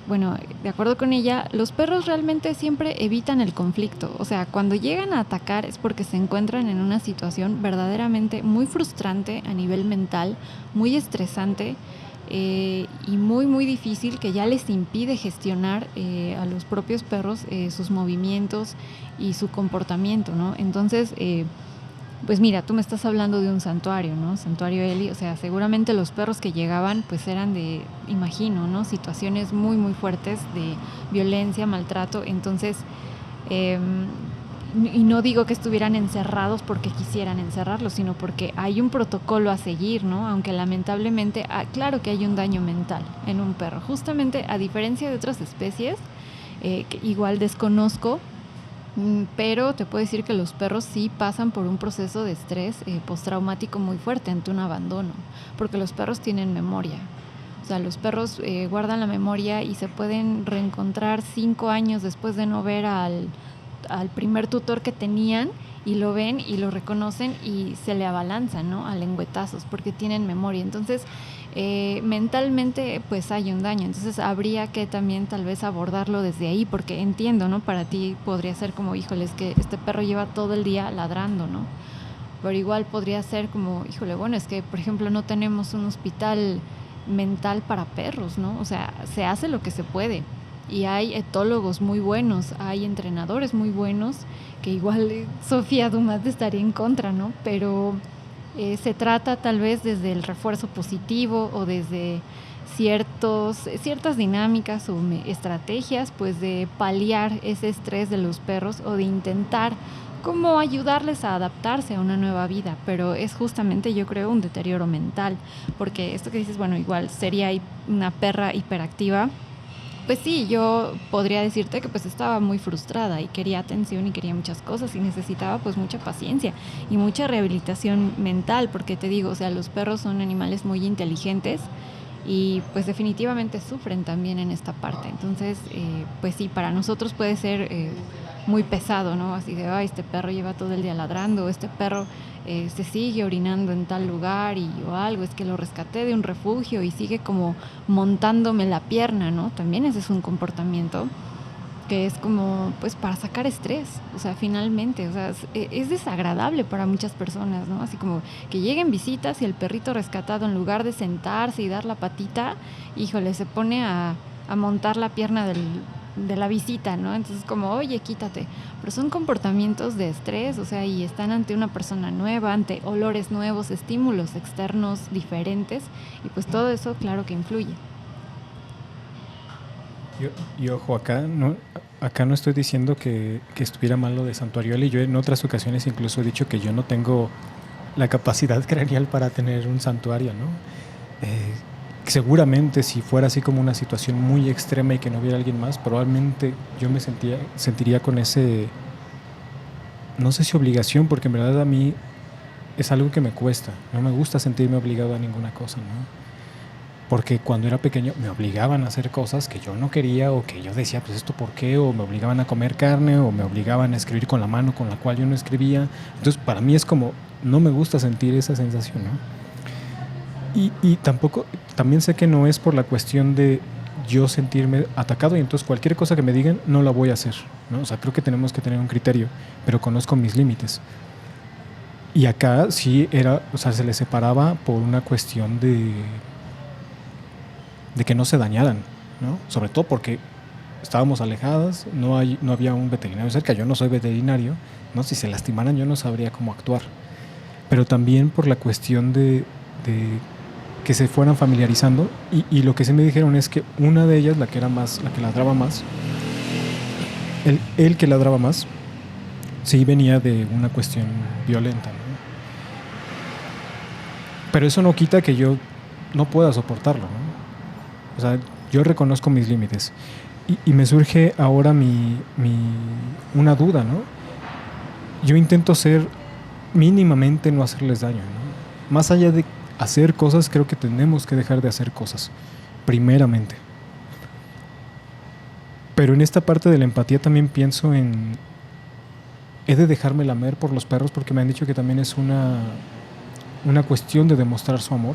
bueno, de acuerdo con ella, los perros realmente siempre evitan el conflicto. O sea, cuando llegan a atacar es porque se encuentran en una situación verdaderamente muy frustrante a nivel mental, muy estresante, y muy muy difícil, que ya les impide gestionar a los propios perros sus movimientos y su comportamiento, ¿no? Entonces, pues mira, tú me estás hablando de un santuario, ¿no? Santuario Eli, o sea, seguramente los perros que llegaban pues eran de, imagino, ¿no? Situaciones muy muy fuertes de violencia, maltrato. Entonces, y no digo que estuvieran encerrados porque quisieran encerrarlos, sino porque hay un protocolo a seguir, ¿no? Aunque lamentablemente, claro que hay un daño mental en un perro. Justamente a diferencia de otras especies, que igual desconozco, pero te puedo decir que los perros sí pasan por un proceso de estrés postraumático muy fuerte ante un abandono, porque los perros tienen memoria. O sea, los perros guardan la memoria y se pueden reencontrar 5 años después de no ver al primer tutor que tenían, y lo ven y lo reconocen y se le abalanzan, ¿no? A lengüetazos porque tienen memoria. Entonces, mentalmente pues hay un daño. Entonces habría que también tal vez abordarlo desde ahí, porque entiendo, ¿no? Para ti podría ser como, híjole, es que este perro lleva todo el día ladrando, ¿no? Pero igual podría ser como, híjole, bueno, es que por ejemplo no tenemos un hospital mental para perros, ¿no? O sea, se hace lo que se puede. Y hay etólogos muy buenos, hay entrenadores muy buenos, que igual Sofía Dumas estaría en contra, ¿no? Pero se trata tal vez desde el refuerzo positivo o desde ciertas dinámicas o estrategias, pues de paliar ese estrés de los perros o de intentar cómo ayudarles a adaptarse a una nueva vida. Pero es justamente, yo creo, un deterioro mental, porque esto que dices, bueno, igual sería una perra hiperactiva. Pues sí, yo podría decirte que pues estaba muy frustrada y quería atención y quería muchas cosas y necesitaba pues mucha paciencia y mucha rehabilitación mental, porque te digo, o sea, los perros son animales muy inteligentes y pues definitivamente sufren también en esta parte. Entonces, pues sí, para nosotros puede ser muy pesado, ¿no? Así de, ay, este perro lleva todo el día ladrando, este perro se sigue orinando en tal lugar o algo, es que lo rescaté de un refugio y sigue como montándome la pierna, ¿no? También ese es un comportamiento que es como, pues, para sacar estrés, o sea, finalmente, o sea, es desagradable para muchas personas, ¿no? Así como que lleguen visitas y el perrito rescatado, en lugar de sentarse y dar la patita, híjole, se pone a montar la pierna de la visita, ¿no? Entonces como, oye, quítate. Pero son comportamientos de estrés, o sea, y están ante una persona nueva, ante olores nuevos, estímulos externos diferentes, y pues todo eso claro que influye. Y ojo, acá no estoy diciendo que estuviera mal lo de Santuario Eli. Yo en otras ocasiones incluso he dicho que yo no tengo la capacidad craneal para tener un santuario, ¿no? Seguramente si fuera así como una situación muy extrema y que no hubiera alguien más, probablemente yo me sentiría con ese, no sé si obligación, porque en verdad a mí es algo que me cuesta. No me gusta sentirme obligado a ninguna cosa, ¿no? Porque cuando era pequeño me obligaban a hacer cosas que yo no quería, o que yo decía, pues esto por qué, o me obligaban a comer carne, o me obligaban a escribir con la mano con la cual yo no escribía. Entonces para mí es como, no me gusta sentir esa sensación, ¿no? Y tampoco, también sé que no es por la cuestión de yo sentirme atacado y entonces cualquier cosa que me digan no la voy a hacer, ¿no? O sea, creo que tenemos que tener un criterio, pero conozco mis límites. Y acá sí era, o sea, se les separaba por una cuestión de que no se dañaran, ¿no? Sobre todo porque estábamos alejadas, no había un veterinario cerca, yo no soy veterinario, ¿no? Si se lastimaran yo no sabría cómo actuar. Pero también por la cuestión de que se fueran familiarizando, y lo que sí me dijeron es que una de ellas, la que ladraba más, el que ladraba más, sí venía de una cuestión violenta, ¿no? Pero eso no quita que yo no pueda soportarlo, ¿no? O sea, yo reconozco mis límites y me surge ahora una duda, ¿no? Yo intento ser mínimamente no hacerles daño, ¿no? Más allá de hacer cosas, creo que tenemos que dejar de hacer cosas, primeramente. Pero en esta parte de la empatía también pienso en he de dejarme lamer por los perros porque me han dicho que también es una cuestión de demostrar su amor.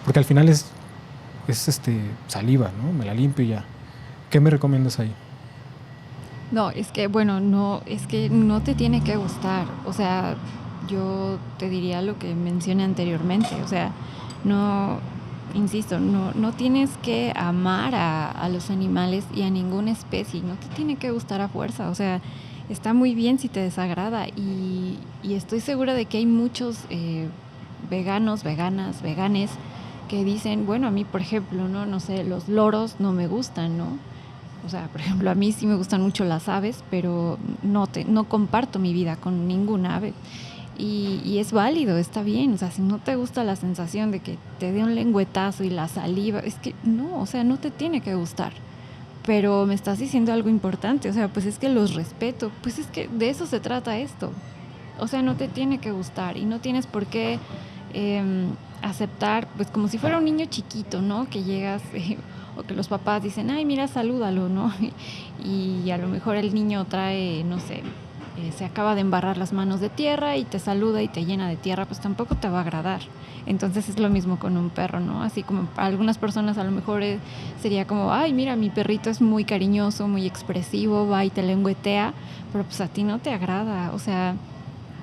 Porque al final es saliva, ¿no? Me la limpio y ya. ¿Qué me recomiendas ahí? No, es que, bueno, no, es que no te tiene que gustar. O sea, yo te diría lo que mencioné anteriormente. O sea, no, insisto, no tienes que amar a los animales y a ninguna especie. No te tiene que gustar a fuerza. O sea, está muy bien si te desagrada. Y estoy segura de que hay muchos veganos, veganas, veganes que dicen, bueno, a mí, por ejemplo, no sé, los loros no me gustan, ¿no? O sea, por ejemplo, a mí sí me gustan mucho las aves, pero no comparto mi vida con ningún ave. Y es válido, está bien. O sea, si no te gusta la sensación de que te dé un lengüetazo y la saliva, es que no, o sea, no te tiene que gustar. Pero me estás diciendo algo importante, o sea, pues es que los respeto. Pues es que de eso se trata esto. O sea, no te tiene que gustar y no tienes por qué aceptar, pues como si fuera un niño chiquito, ¿no? Que llegas o que los papás dicen, ay, mira, salúdalo, ¿no? Y a lo mejor el niño trae, no sé, se acaba de embarrar las manos de tierra y te saluda y te llena de tierra, pues tampoco te va a agradar. Entonces es lo mismo con un perro, ¿no? Así como para algunas personas a lo mejor sería como, ay, mira, mi perrito es muy cariñoso, muy expresivo, va y te lengüetea, pero pues a ti no te agrada. O sea,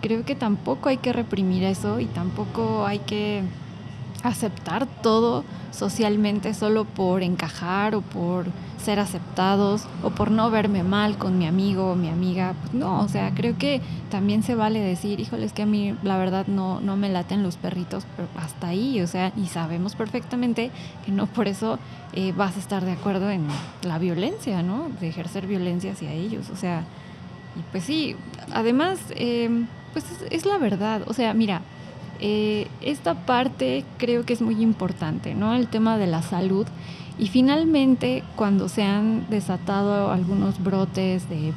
creo que tampoco hay que reprimir eso y tampoco hay que aceptar todo socialmente solo por encajar o por ser aceptados o por no verme mal con mi amigo o mi amiga. Pues no, o sea, creo que también se vale decir, híjole, es que a mí la verdad no me laten los perritos, pero hasta ahí, o sea, y sabemos perfectamente que no por eso vas a estar de acuerdo en la violencia, ¿no? De ejercer violencia hacia ellos, o sea, y pues sí, además, pues es la verdad, o sea, mira, esta parte creo que es muy importante, ¿no? El tema de la salud. Y finalmente, cuando se han desatado algunos brotes de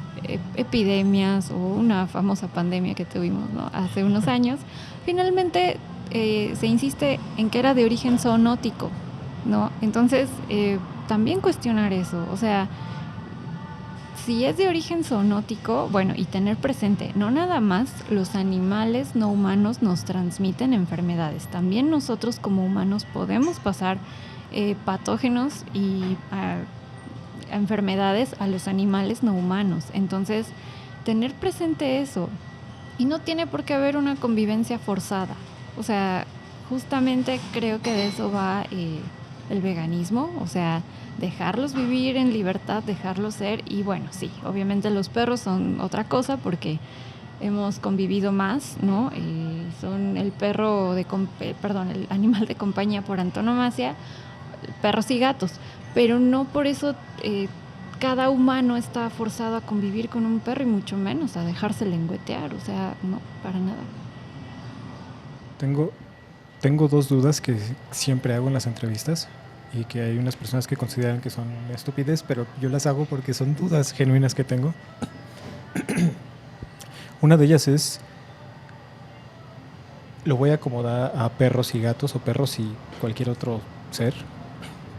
epidemias o una famosa pandemia que tuvimos, ¿no? Hace unos años, finalmente se insiste en que era de origen zoonótico, ¿no? Entonces, también cuestionar eso, o sea, si es de origen zoonótico, bueno, y tener presente, no nada más los animales no humanos nos transmiten enfermedades, también nosotros como humanos podemos pasar patógenos y enfermedades a los animales no humanos. Entonces, tener presente eso. Y no tiene por qué haber una convivencia forzada. O sea, justamente creo que de eso va el veganismo, o sea, dejarlos vivir en libertad, dejarlos ser. Y bueno, sí, obviamente los perros son otra cosa porque hemos convivido más, ¿no? Son el el animal de compañía por antonomasia, perros y gatos, pero no por eso cada humano está forzado a convivir con un perro y mucho menos a dejarse lengüetear, o sea, no, para nada. Tengo dos dudas que siempre hago en las entrevistas y que hay unas personas que consideran que son estúpidas, pero yo las hago porque son dudas genuinas que tengo. Una de ellas es, lo voy a acomodar a perros y gatos o perros y cualquier otro ser,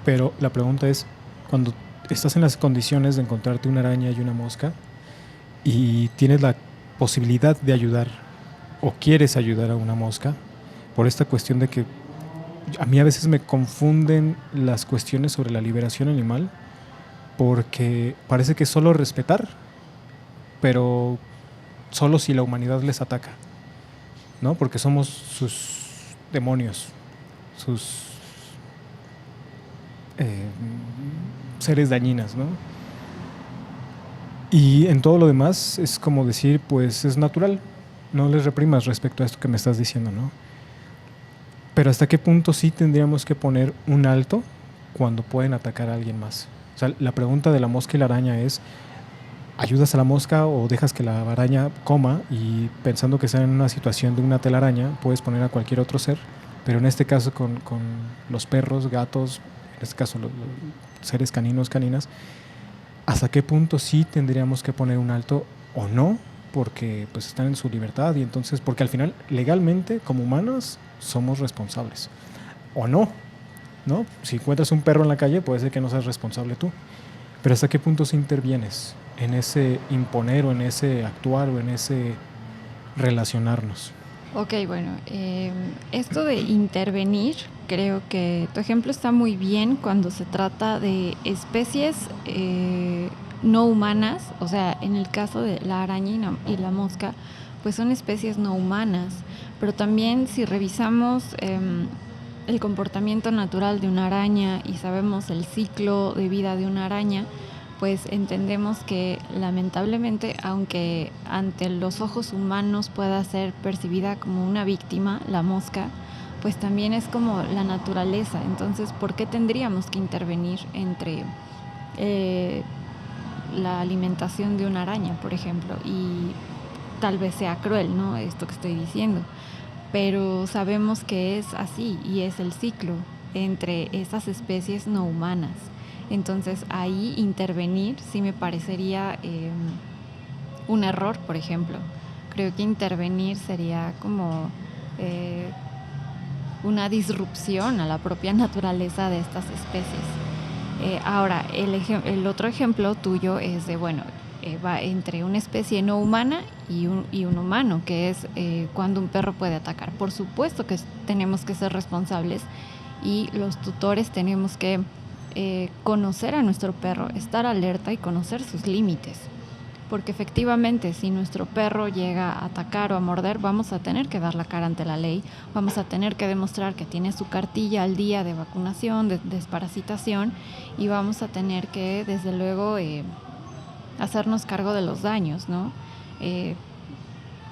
pero la pregunta es, cuando estás en las condiciones de encontrarte una araña y una mosca y tienes la posibilidad de ayudar o quieres ayudar a una mosca, por esta cuestión de que a mí a veces me confunden las cuestiones sobre la liberación animal, porque parece que es solo respetar, pero solo si la humanidad les ataca, ¿no? Porque somos sus demonios, sus seres dañinas, ¿no? Y en todo lo demás es como decir, pues es natural, no les reprimas respecto a esto que me estás diciendo, ¿no? Pero ¿hasta qué punto sí tendríamos que poner un alto cuando pueden atacar a alguien más? O sea, la pregunta de la mosca y la araña es, ¿ayudas a la mosca o dejas que la araña coma? Y pensando que está en una situación de una telaraña, puedes poner a cualquier otro ser, pero en este caso con los perros, gatos, en este caso los seres caninos, caninas, ¿hasta qué punto sí tendríamos que poner un alto o no? Porque pues están en su libertad y entonces, porque al final legalmente como humanos somos responsables o no, si encuentras un perro en la calle puede ser que no seas responsable tú, pero ¿hasta qué punto sí intervienes? en ese imponer o en ese actuar o en ese relacionarnos. Ok, bueno, esto de intervenir, creo que tu ejemplo está muy bien cuando se trata de especies no humanas, o sea, en el caso de la araña y la mosca, pues son especies no humanas, pero también si revisamos el comportamiento natural de una araña y sabemos el ciclo de vida de una araña, pues entendemos que lamentablemente, aunque ante los ojos humanos pueda ser percibida como una víctima, la mosca, pues también es como la naturaleza. Entonces, ¿por qué tendríamos que intervenir entre la alimentación de una araña, por ejemplo? Y tal vez sea cruel, ¿no?, esto que estoy diciendo, pero sabemos que es así y es el ciclo entre esas especies no humanas. Entonces ahí intervenir sí me parecería un error, por ejemplo. Creo que intervenir sería como una disrupción a la propia naturaleza de estas especies. Ahora, el otro ejemplo tuyo es de, bueno, va entre una especie no humana y un humano, que es cuando un perro puede atacar. Por supuesto que tenemos que ser responsables y los tutores tenemos que conocer a nuestro perro, estar alerta y conocer sus límites. Porque efectivamente, si nuestro perro llega a atacar o a morder, vamos a tener que dar la cara ante la ley, vamos a tener que demostrar que tiene su cartilla al día de vacunación, de desparasitación, y vamos a tener que, desde luego, hacernos cargo de los daños, ¿no?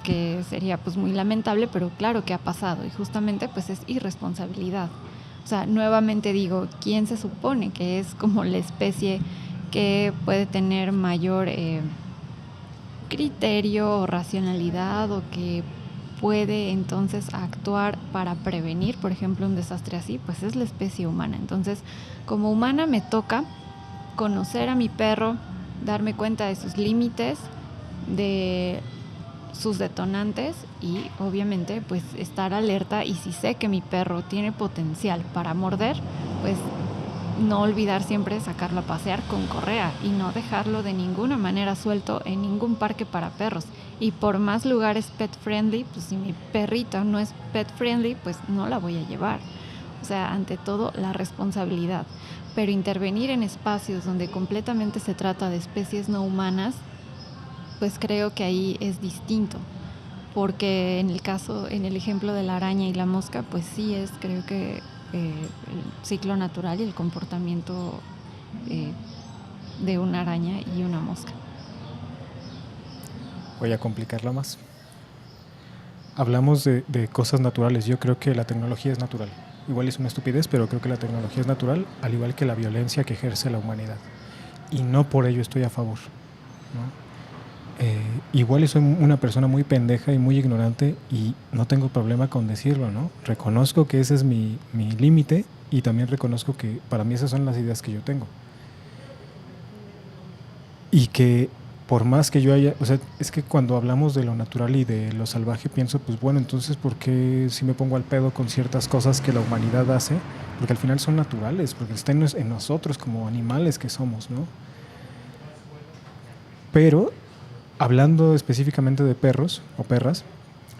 Que sería pues muy lamentable, pero claro que ha pasado y justamente pues es irresponsabilidad. O sea, nuevamente digo, ¿quién se supone que es como la especie que puede tener mayor criterio o racionalidad o que puede entonces actuar para prevenir, por ejemplo, un desastre así? Pues es la especie humana. Entonces, como humana me toca conocer a mi perro, darme cuenta de sus límites, de sus detonantes y obviamente pues estar alerta, y si sé que mi perro tiene potencial para morder, pues no olvidar siempre sacarlo a pasear con correa y no dejarlo de ninguna manera suelto en ningún parque para perros. Y por más lugares pet friendly, pues si mi perrito no es pet friendly, pues no la voy a llevar. O sea, ante todo la responsabilidad. Pero intervenir en espacios donde completamente se trata de especies no humanas, pues creo que ahí es distinto, porque en el ejemplo de la araña y la mosca, pues sí es, creo que el ciclo natural y el comportamiento de una araña y una mosca. Voy a complicarla más. Hablamos de cosas naturales. Yo creo que la tecnología es natural. Igual es una estupidez, pero creo que la tecnología es natural, al igual que la violencia que ejerce la humanidad. Y no por ello estoy a favor, ¿no? Igual soy una persona muy pendeja y muy ignorante y no tengo problema con decirlo, ¿no? Reconozco que ese es mi límite y también reconozco que para mí esas son las ideas que yo tengo. Y que por más que yo haya, o sea, es que cuando hablamos de lo natural y de lo salvaje pienso, pues bueno, entonces ¿por qué si me pongo al pedo con ciertas cosas que la humanidad hace? Porque al final son naturales, porque están en nosotros como animales que somos, ¿no? Pero hablando específicamente de perros o perras,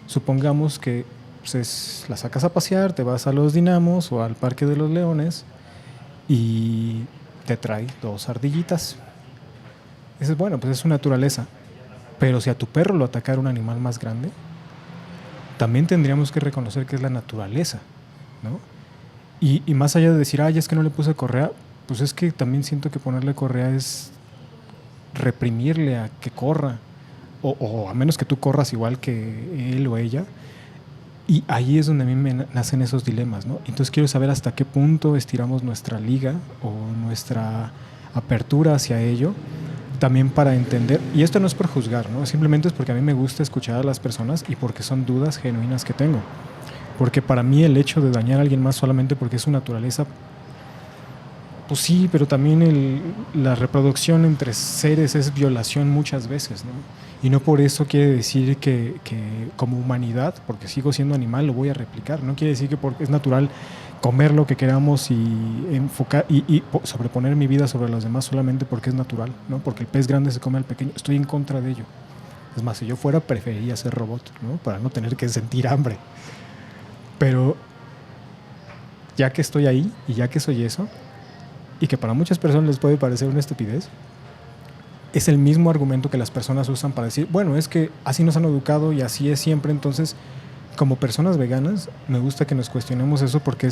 supongamos que pues, la sacas a pasear, te vas a los Dinamos o al Parque de los Leones y te trae 2 ardillitas. Dices, bueno, pues es su naturaleza. Pero si a tu perro lo atacara un animal más grande, también tendríamos que reconocer que es la naturaleza, ¿no? Y más allá de decir, es que no le puse correa, pues es que también siento que ponerle correa es reprimirle a que corra. O a menos que tú corras igual que él o ella. Y ahí es donde a mí me nacen esos dilemas, ¿no? Entonces quiero saber hasta qué punto estiramos nuestra liga o nuestra apertura hacia ello, también para entender, y esto no es por juzgar, ¿no? Simplemente es porque a mí me gusta escuchar a las personas y porque son dudas genuinas que tengo. Porque para mí el hecho de dañar a alguien más solamente porque es su naturaleza, pues sí, pero también la reproducción entre seres es violación muchas veces, ¿no? Y no por eso quiere decir que como humanidad, porque sigo siendo animal, lo voy a replicar. No quiere decir que porque es natural comer lo que queramos y enfocar y sobreponer mi vida sobre los demás solamente porque es natural, ¿no? Porque el pez grande se come al pequeño. Estoy en contra de ello. Es más, si yo fuera, preferiría ser robot, ¿no? Para no tener que sentir hambre. Pero ya que estoy ahí y ya que soy eso, y que para muchas personas les puede parecer una estupidez, es el mismo argumento que las personas usan para decir, bueno, es que así nos han educado y así es siempre. Entonces, como personas veganas, me gusta que nos cuestionemos eso porque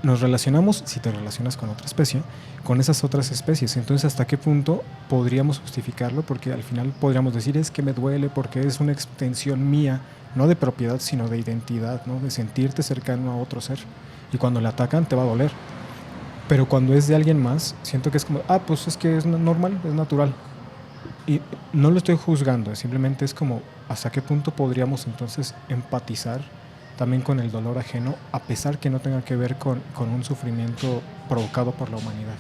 nos relacionamos, si te relacionas con otra especie, con esas otras especies. Entonces, ¿hasta qué punto podríamos justificarlo? Porque al final podríamos decir, es que me duele porque es una extensión mía, no de propiedad, sino de identidad, ¿no? De sentirte cercano a otro ser. Y cuando le atacan, te va a doler. Pero cuando es de alguien más, siento que es como, pues es que es normal, es natural. Y no lo estoy juzgando, simplemente es como hasta qué punto podríamos entonces empatizar también con el dolor ajeno, a pesar que no tenga que ver con un sufrimiento provocado por la humanidad.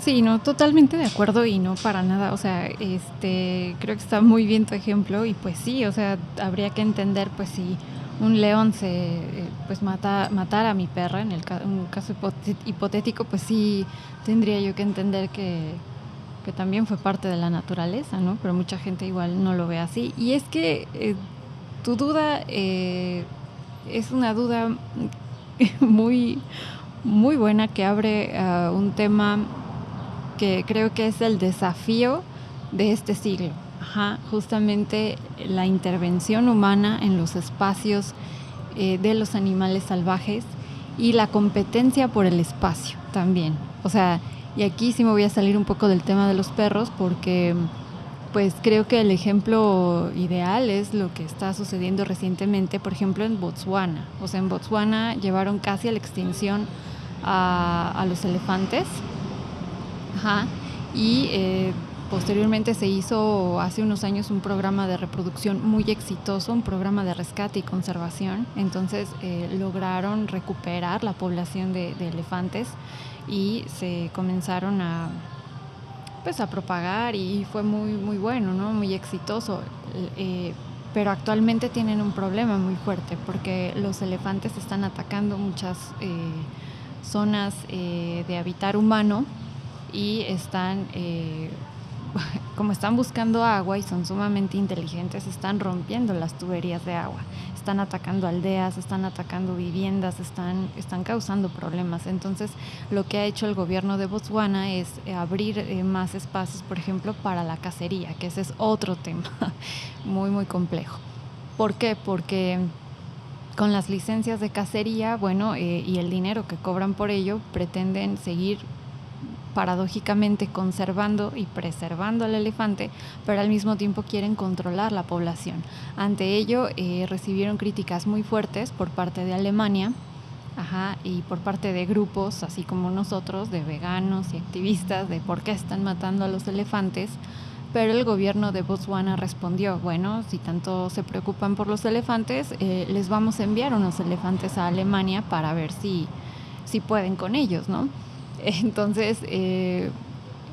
Sí, no, totalmente de acuerdo y no para nada, o sea, creo que está muy bien tu ejemplo y pues sí, o sea, habría que entender pues si un león pues matara a mi perra, en un caso hipotético, pues sí tendría yo que entender que también fue parte de la naturaleza, ¿no? Pero mucha gente igual no lo ve así. Y es que tu duda es una duda muy, muy buena que abre un tema que creo que es el desafío de este siglo. Justamente la intervención humana en los espacios de los animales salvajes y la competencia por el espacio también. O sea, y aquí sí me voy a salir un poco del tema de los perros porque pues creo que el ejemplo ideal es lo que está sucediendo recientemente, por ejemplo, en Botswana. O sea, en Botswana llevaron casi a la extinción a los elefantes. Y posteriormente se hizo hace unos años un programa de reproducción muy exitoso, un programa de rescate y conservación. Entonces lograron recuperar la población de elefantes y se comenzaron a propagar y fue muy, muy bueno, ¿no? Muy exitoso. Pero actualmente tienen un problema muy fuerte porque los elefantes están atacando muchas zonas de habitar humano y como están buscando agua y son sumamente inteligentes, están rompiendo las tuberías de agua, están atacando aldeas, están atacando viviendas, están causando problemas. Entonces, lo que ha hecho el gobierno de Botswana es abrir más espacios, por ejemplo, para la cacería, que ese es otro tema muy, muy complejo. ¿Por qué? Porque con las licencias de cacería, y el dinero que cobran por ello, pretenden seguir paradójicamente conservando y preservando al elefante, pero al mismo tiempo quieren controlar la población. Ante ello, recibieron críticas muy fuertes por parte de Alemania, y por parte de grupos, así como nosotros, de veganos y activistas, de por qué están matando a los elefantes. Pero el gobierno de Botswana respondió, si tanto se preocupan por los elefantes, les vamos a enviar unos elefantes a Alemania para ver si pueden con ellos, ¿no? Entonces,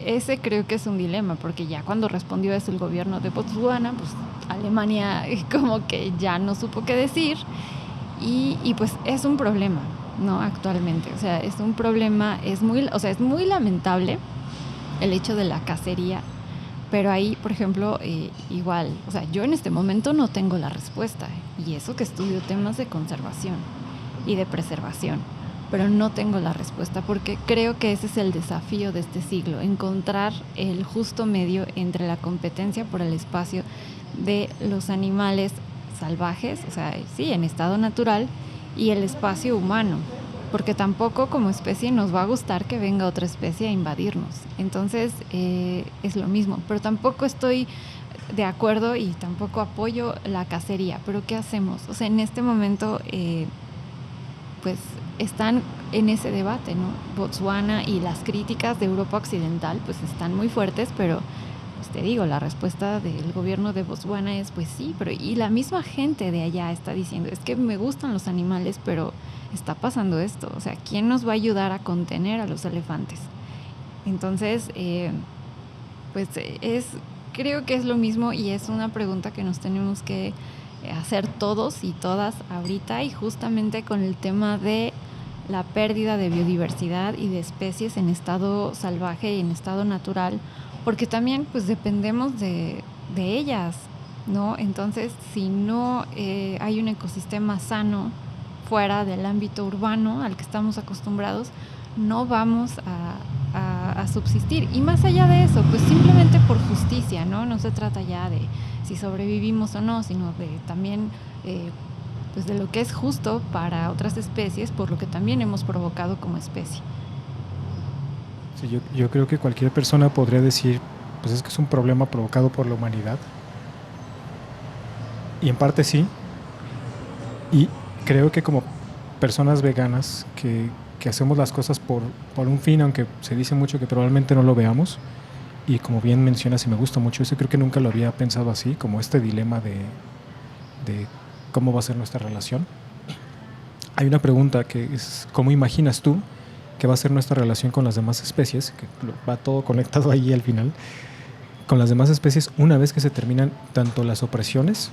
ese creo que es un dilema, porque ya cuando respondió eso el gobierno de Botswana, pues Alemania como que ya no supo qué decir y pues es un problema, ¿no? Actualmente, o sea, es un problema, es muy lamentable el hecho de la cacería, pero ahí, por ejemplo, igual, o sea, yo en este momento no tengo la respuesta, y eso que estudio temas de conservación y de preservación, pero no tengo la respuesta porque creo que ese es el desafío de este siglo, encontrar el justo medio entre la competencia por el espacio de los animales salvajes, o sea, sí, en estado natural, y el espacio humano, porque tampoco como especie nos va a gustar que venga otra especie a invadirnos. Entonces es lo mismo, pero tampoco estoy de acuerdo y tampoco apoyo la cacería. Pero ¿qué hacemos? O sea, en este momento pues están en ese debate, ¿no? Botswana y las críticas de Europa Occidental pues están muy fuertes, pero pues te digo, la respuesta del gobierno de Botswana es pues sí, pero y la misma gente de allá está diciendo, es que me gustan los animales, pero está pasando esto, o sea, ¿quién nos va a ayudar a contener a los elefantes? Entonces, pues creo que es lo mismo y es una pregunta que nos tenemos que hacer todos y todas ahorita, y justamente con el tema de la pérdida de biodiversidad y de especies en estado salvaje y en estado natural, porque también pues dependemos de ellas, ¿no? Entonces, si no hay un ecosistema sano fuera del ámbito urbano al que estamos acostumbrados, no vamos a subsistir. Y más allá de eso, pues simplemente por justicia, ¿no? No se trata ya de si sobrevivimos o no, sino de también pues de lo que es justo para otras especies, por lo que también hemos provocado como especie. Sí, yo creo que cualquier persona podría decir, pues es que es un problema provocado por la humanidad. Y en parte sí. Y creo que como personas veganas que hacemos las cosas por un fin, aunque se dice mucho que probablemente no lo veamos, y como bien mencionas y me gusta mucho eso, creo que nunca lo había pensado así, como este dilema de cómo va a ser nuestra relación. Hay una pregunta que es, ¿cómo imaginas tú que va a ser nuestra relación con las demás especies? Que va todo conectado ahí al final. Con las demás especies, una vez que se terminan tanto las opresiones,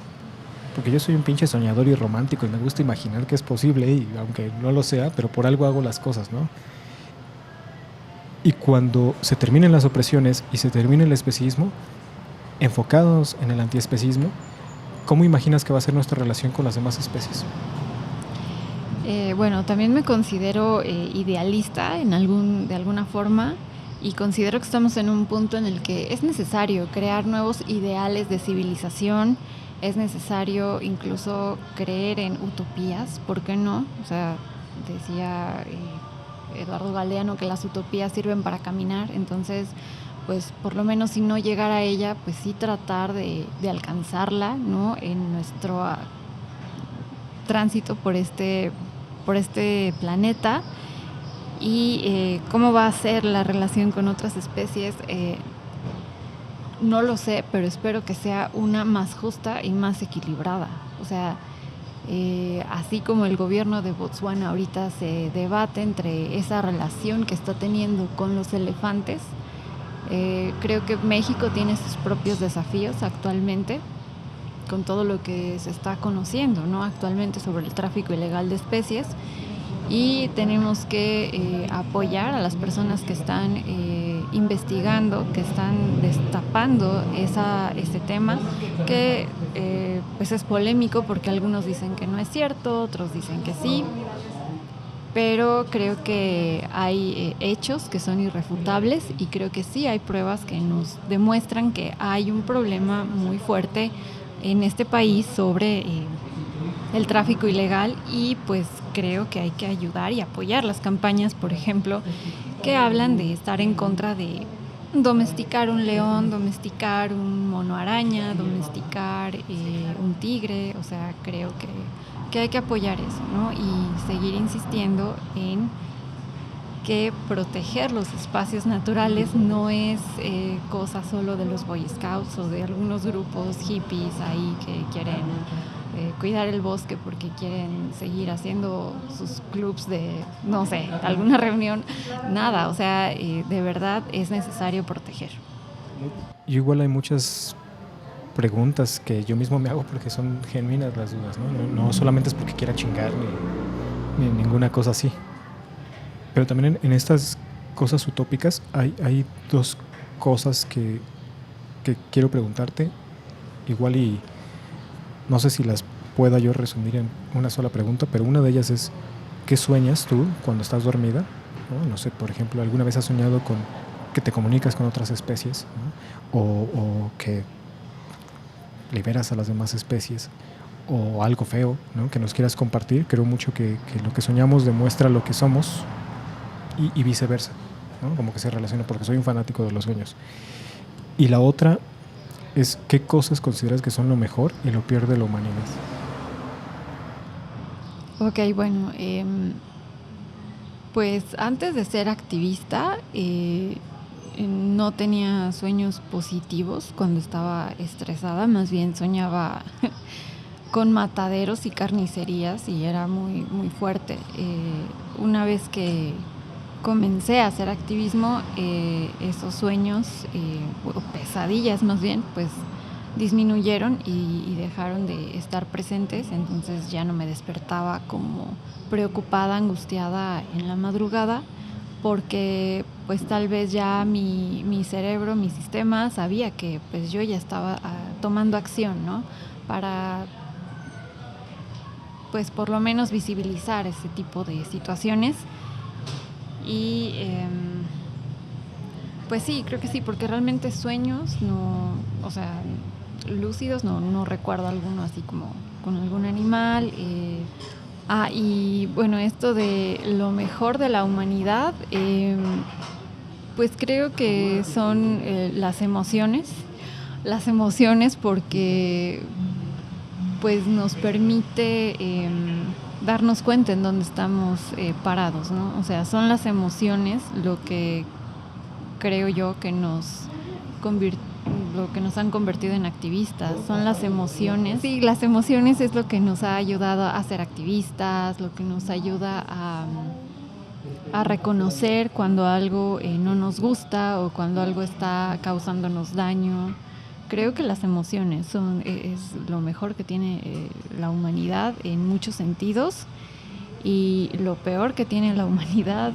porque yo soy un pinche soñador y romántico y me gusta imaginar que es posible, y aunque no lo sea, pero por algo hago las cosas, ¿no? Y cuando se terminen las opresiones y se termine el especismo, enfocados en el antiespecismo, ¿cómo imaginas que va a ser nuestra relación con las demás especies? Bueno, también me considero idealista de alguna forma, y considero que estamos en un punto en el que es necesario crear nuevos ideales de civilización. Es necesario incluso creer en utopías, ¿por qué no? O sea, decía Eduardo Galeano que las utopías sirven para caminar, entonces, pues por lo menos si no llegar a ella, pues sí tratar de alcanzarla, ¿no? En nuestro tránsito por este planeta. Y cómo va a ser la relación con otras especies, no lo sé, pero espero que sea una más justa y más equilibrada. O sea, así como el gobierno de Botswana ahorita se debate entre esa relación que está teniendo con los elefantes, creo que México tiene sus propios desafíos actualmente con todo lo que se está conociendo, ¿no? Actualmente sobre el tráfico ilegal de especies, y tenemos que apoyar a las personas que están investigando, que están destapando ese tema, que pues es polémico porque algunos dicen que no es cierto, otros dicen que sí, pero creo que hay hechos que son irrefutables, y creo que sí hay pruebas que nos demuestran que hay un problema muy fuerte en este país sobre el tráfico ilegal, y pues creo que hay que ayudar y apoyar las campañas, por ejemplo, que hablan de estar en contra de domesticar un león, domesticar un mono araña, domesticar un tigre. O sea, creo que hay que apoyar eso, ¿no? Y seguir insistiendo en que proteger los espacios naturales no es cosa solo de los Boy Scouts o de algunos grupos hippies ahí que quieren cuidar el bosque porque quieren seguir haciendo sus clubs de, no sé, alguna reunión. Nada, o sea, de verdad es necesario proteger. Y igual hay muchas preguntas que yo mismo me hago porque son genuinas las dudas, ¿no? No solamente es porque quiera chingar ni ninguna cosa así. Pero también en estas cosas utópicas hay dos cosas que quiero preguntarte, igual y no sé si las pueda yo resumir en una sola pregunta, pero una de ellas es, ¿qué sueñas tú cuando estás dormida? No sé, por ejemplo, ¿alguna vez has soñado con que te comunicas con otras especies, ¿no? o que liberas a las demás especies, o algo feo, ¿no? Que nos quieras compartir? Creo mucho que lo que soñamos demuestra lo que somos, y viceversa, ¿no? Como que se relaciona, porque soy un fanático de los sueños. Y la otra es, ¿qué cosas consideras que son lo mejor y lo peor de la humanidad? Ok, bueno, pues antes de ser activista no tenía sueños positivos cuando estaba estresada, más bien soñaba con mataderos y carnicerías, y era muy, muy fuerte. Una vez que comencé a hacer activismo, esos sueños o pesadillas más bien, pues disminuyeron y dejaron de estar presentes, entonces ya no me despertaba como preocupada, angustiada en la madrugada, porque pues tal vez ya mi cerebro, mi sistema sabía que pues yo ya estaba tomando acción, ¿no? Para pues por lo menos visibilizar ese tipo de situaciones. Y pues sí, creo que sí, porque realmente sueños no, o sea, lúcidos no recuerdo alguno así como con algún animal. Y bueno, esto de lo mejor de la humanidad, pues creo que son las emociones porque pues nos permite darnos cuenta en dónde estamos parados, ¿no? O sea, son las emociones lo que creo yo que lo que nos han convertido en activistas. Son las emociones. Sí, las emociones es lo que nos ha ayudado a ser activistas, lo que nos ayuda a reconocer cuando algo no nos gusta o cuando algo está causándonos daño. Creo que las emociones es lo mejor que tiene la humanidad en muchos sentidos, y lo peor que tiene la humanidad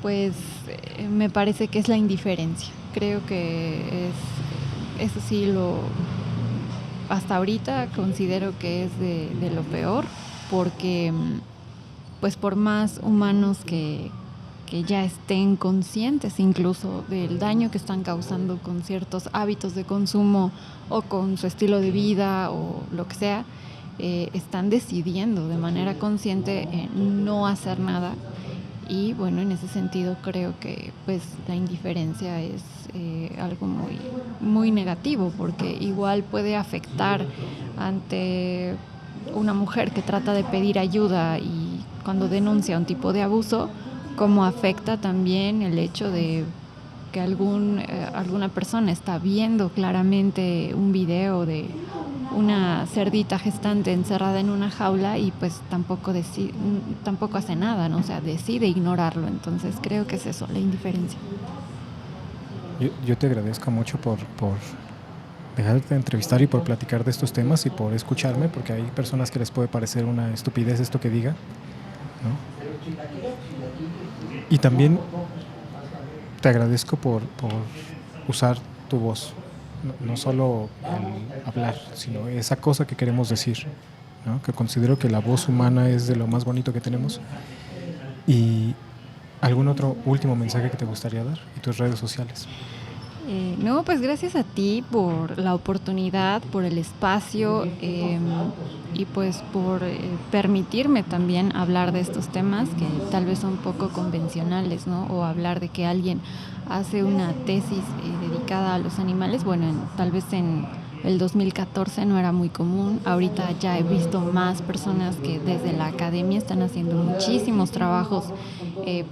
pues me parece que es la indiferencia. Creo que eso sí, hasta ahorita considero que es de lo peor, porque pues por más humanos que ya estén conscientes incluso del daño que están causando con ciertos hábitos de consumo o con su estilo de vida o lo que sea, están decidiendo de manera consciente no hacer nada. Y bueno, en ese sentido creo que pues la indiferencia es algo muy, muy negativo, porque igual puede afectar ante una mujer que trata de pedir ayuda y cuando denuncia un tipo de abuso, como afecta también el hecho de que alguna persona está viendo claramente un video de una cerdita gestante encerrada en una jaula y pues tampoco hace nada, ¿no? O sea, decide ignorarlo. Entonces creo que es eso, la indiferencia. Yo te agradezco mucho por dejarte de entrevistar y por platicar de estos temas y por escucharme, porque hay personas que les puede parecer una estupidez esto que diga, ¿no? Y también te agradezco por usar tu voz, no solo el hablar, sino esa cosa que queremos decir, ¿no? Que considero que la voz humana es de lo más bonito que tenemos. ¿Y algún otro último mensaje que te gustaría dar y tus redes sociales? No, pues gracias a ti por la oportunidad, por el espacio y pues por permitirme también hablar de estos temas que tal vez son poco convencionales, ¿no? O hablar de que alguien hace una tesis dedicada a los animales. Bueno, tal vez en el 2014 no era muy común. Ahorita ya he visto más personas que desde la academia están haciendo muchísimos trabajos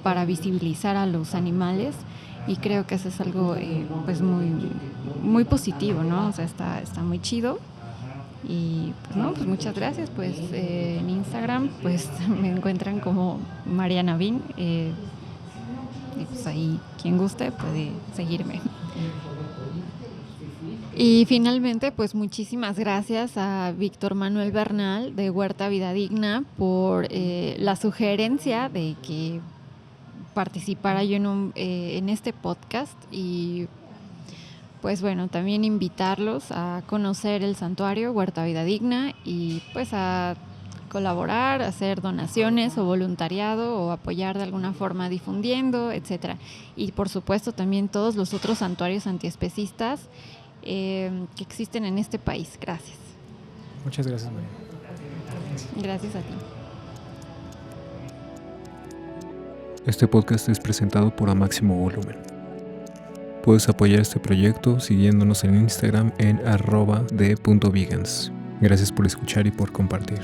para visibilizar a los animales. Y creo que eso es algo pues muy, muy positivo, ¿no? O sea, está muy chido. Y pues no, pues muchas gracias. Pues en Instagram pues me encuentran como Mariana Bin. Y pues ahí quien guste puede seguirme. Y finalmente, pues muchísimas gracias a Víctor Manuel Bernal de Huerta Vida Digna por la sugerencia de que participara yo en este podcast. Y pues bueno, también invitarlos a conocer el santuario Huerta Vida Digna y pues a colaborar, hacer donaciones o voluntariado o apoyar de alguna forma difundiendo, etcétera. Y por supuesto también todos los otros santuarios antiespecistas que existen en este país. Gracias. Muchas gracias, María. Gracias a ti. Este podcast es presentado por A Máximo Volumen. Puedes apoyar este proyecto siguiéndonos en Instagram en @de.vegans. Gracias por escuchar y por compartir.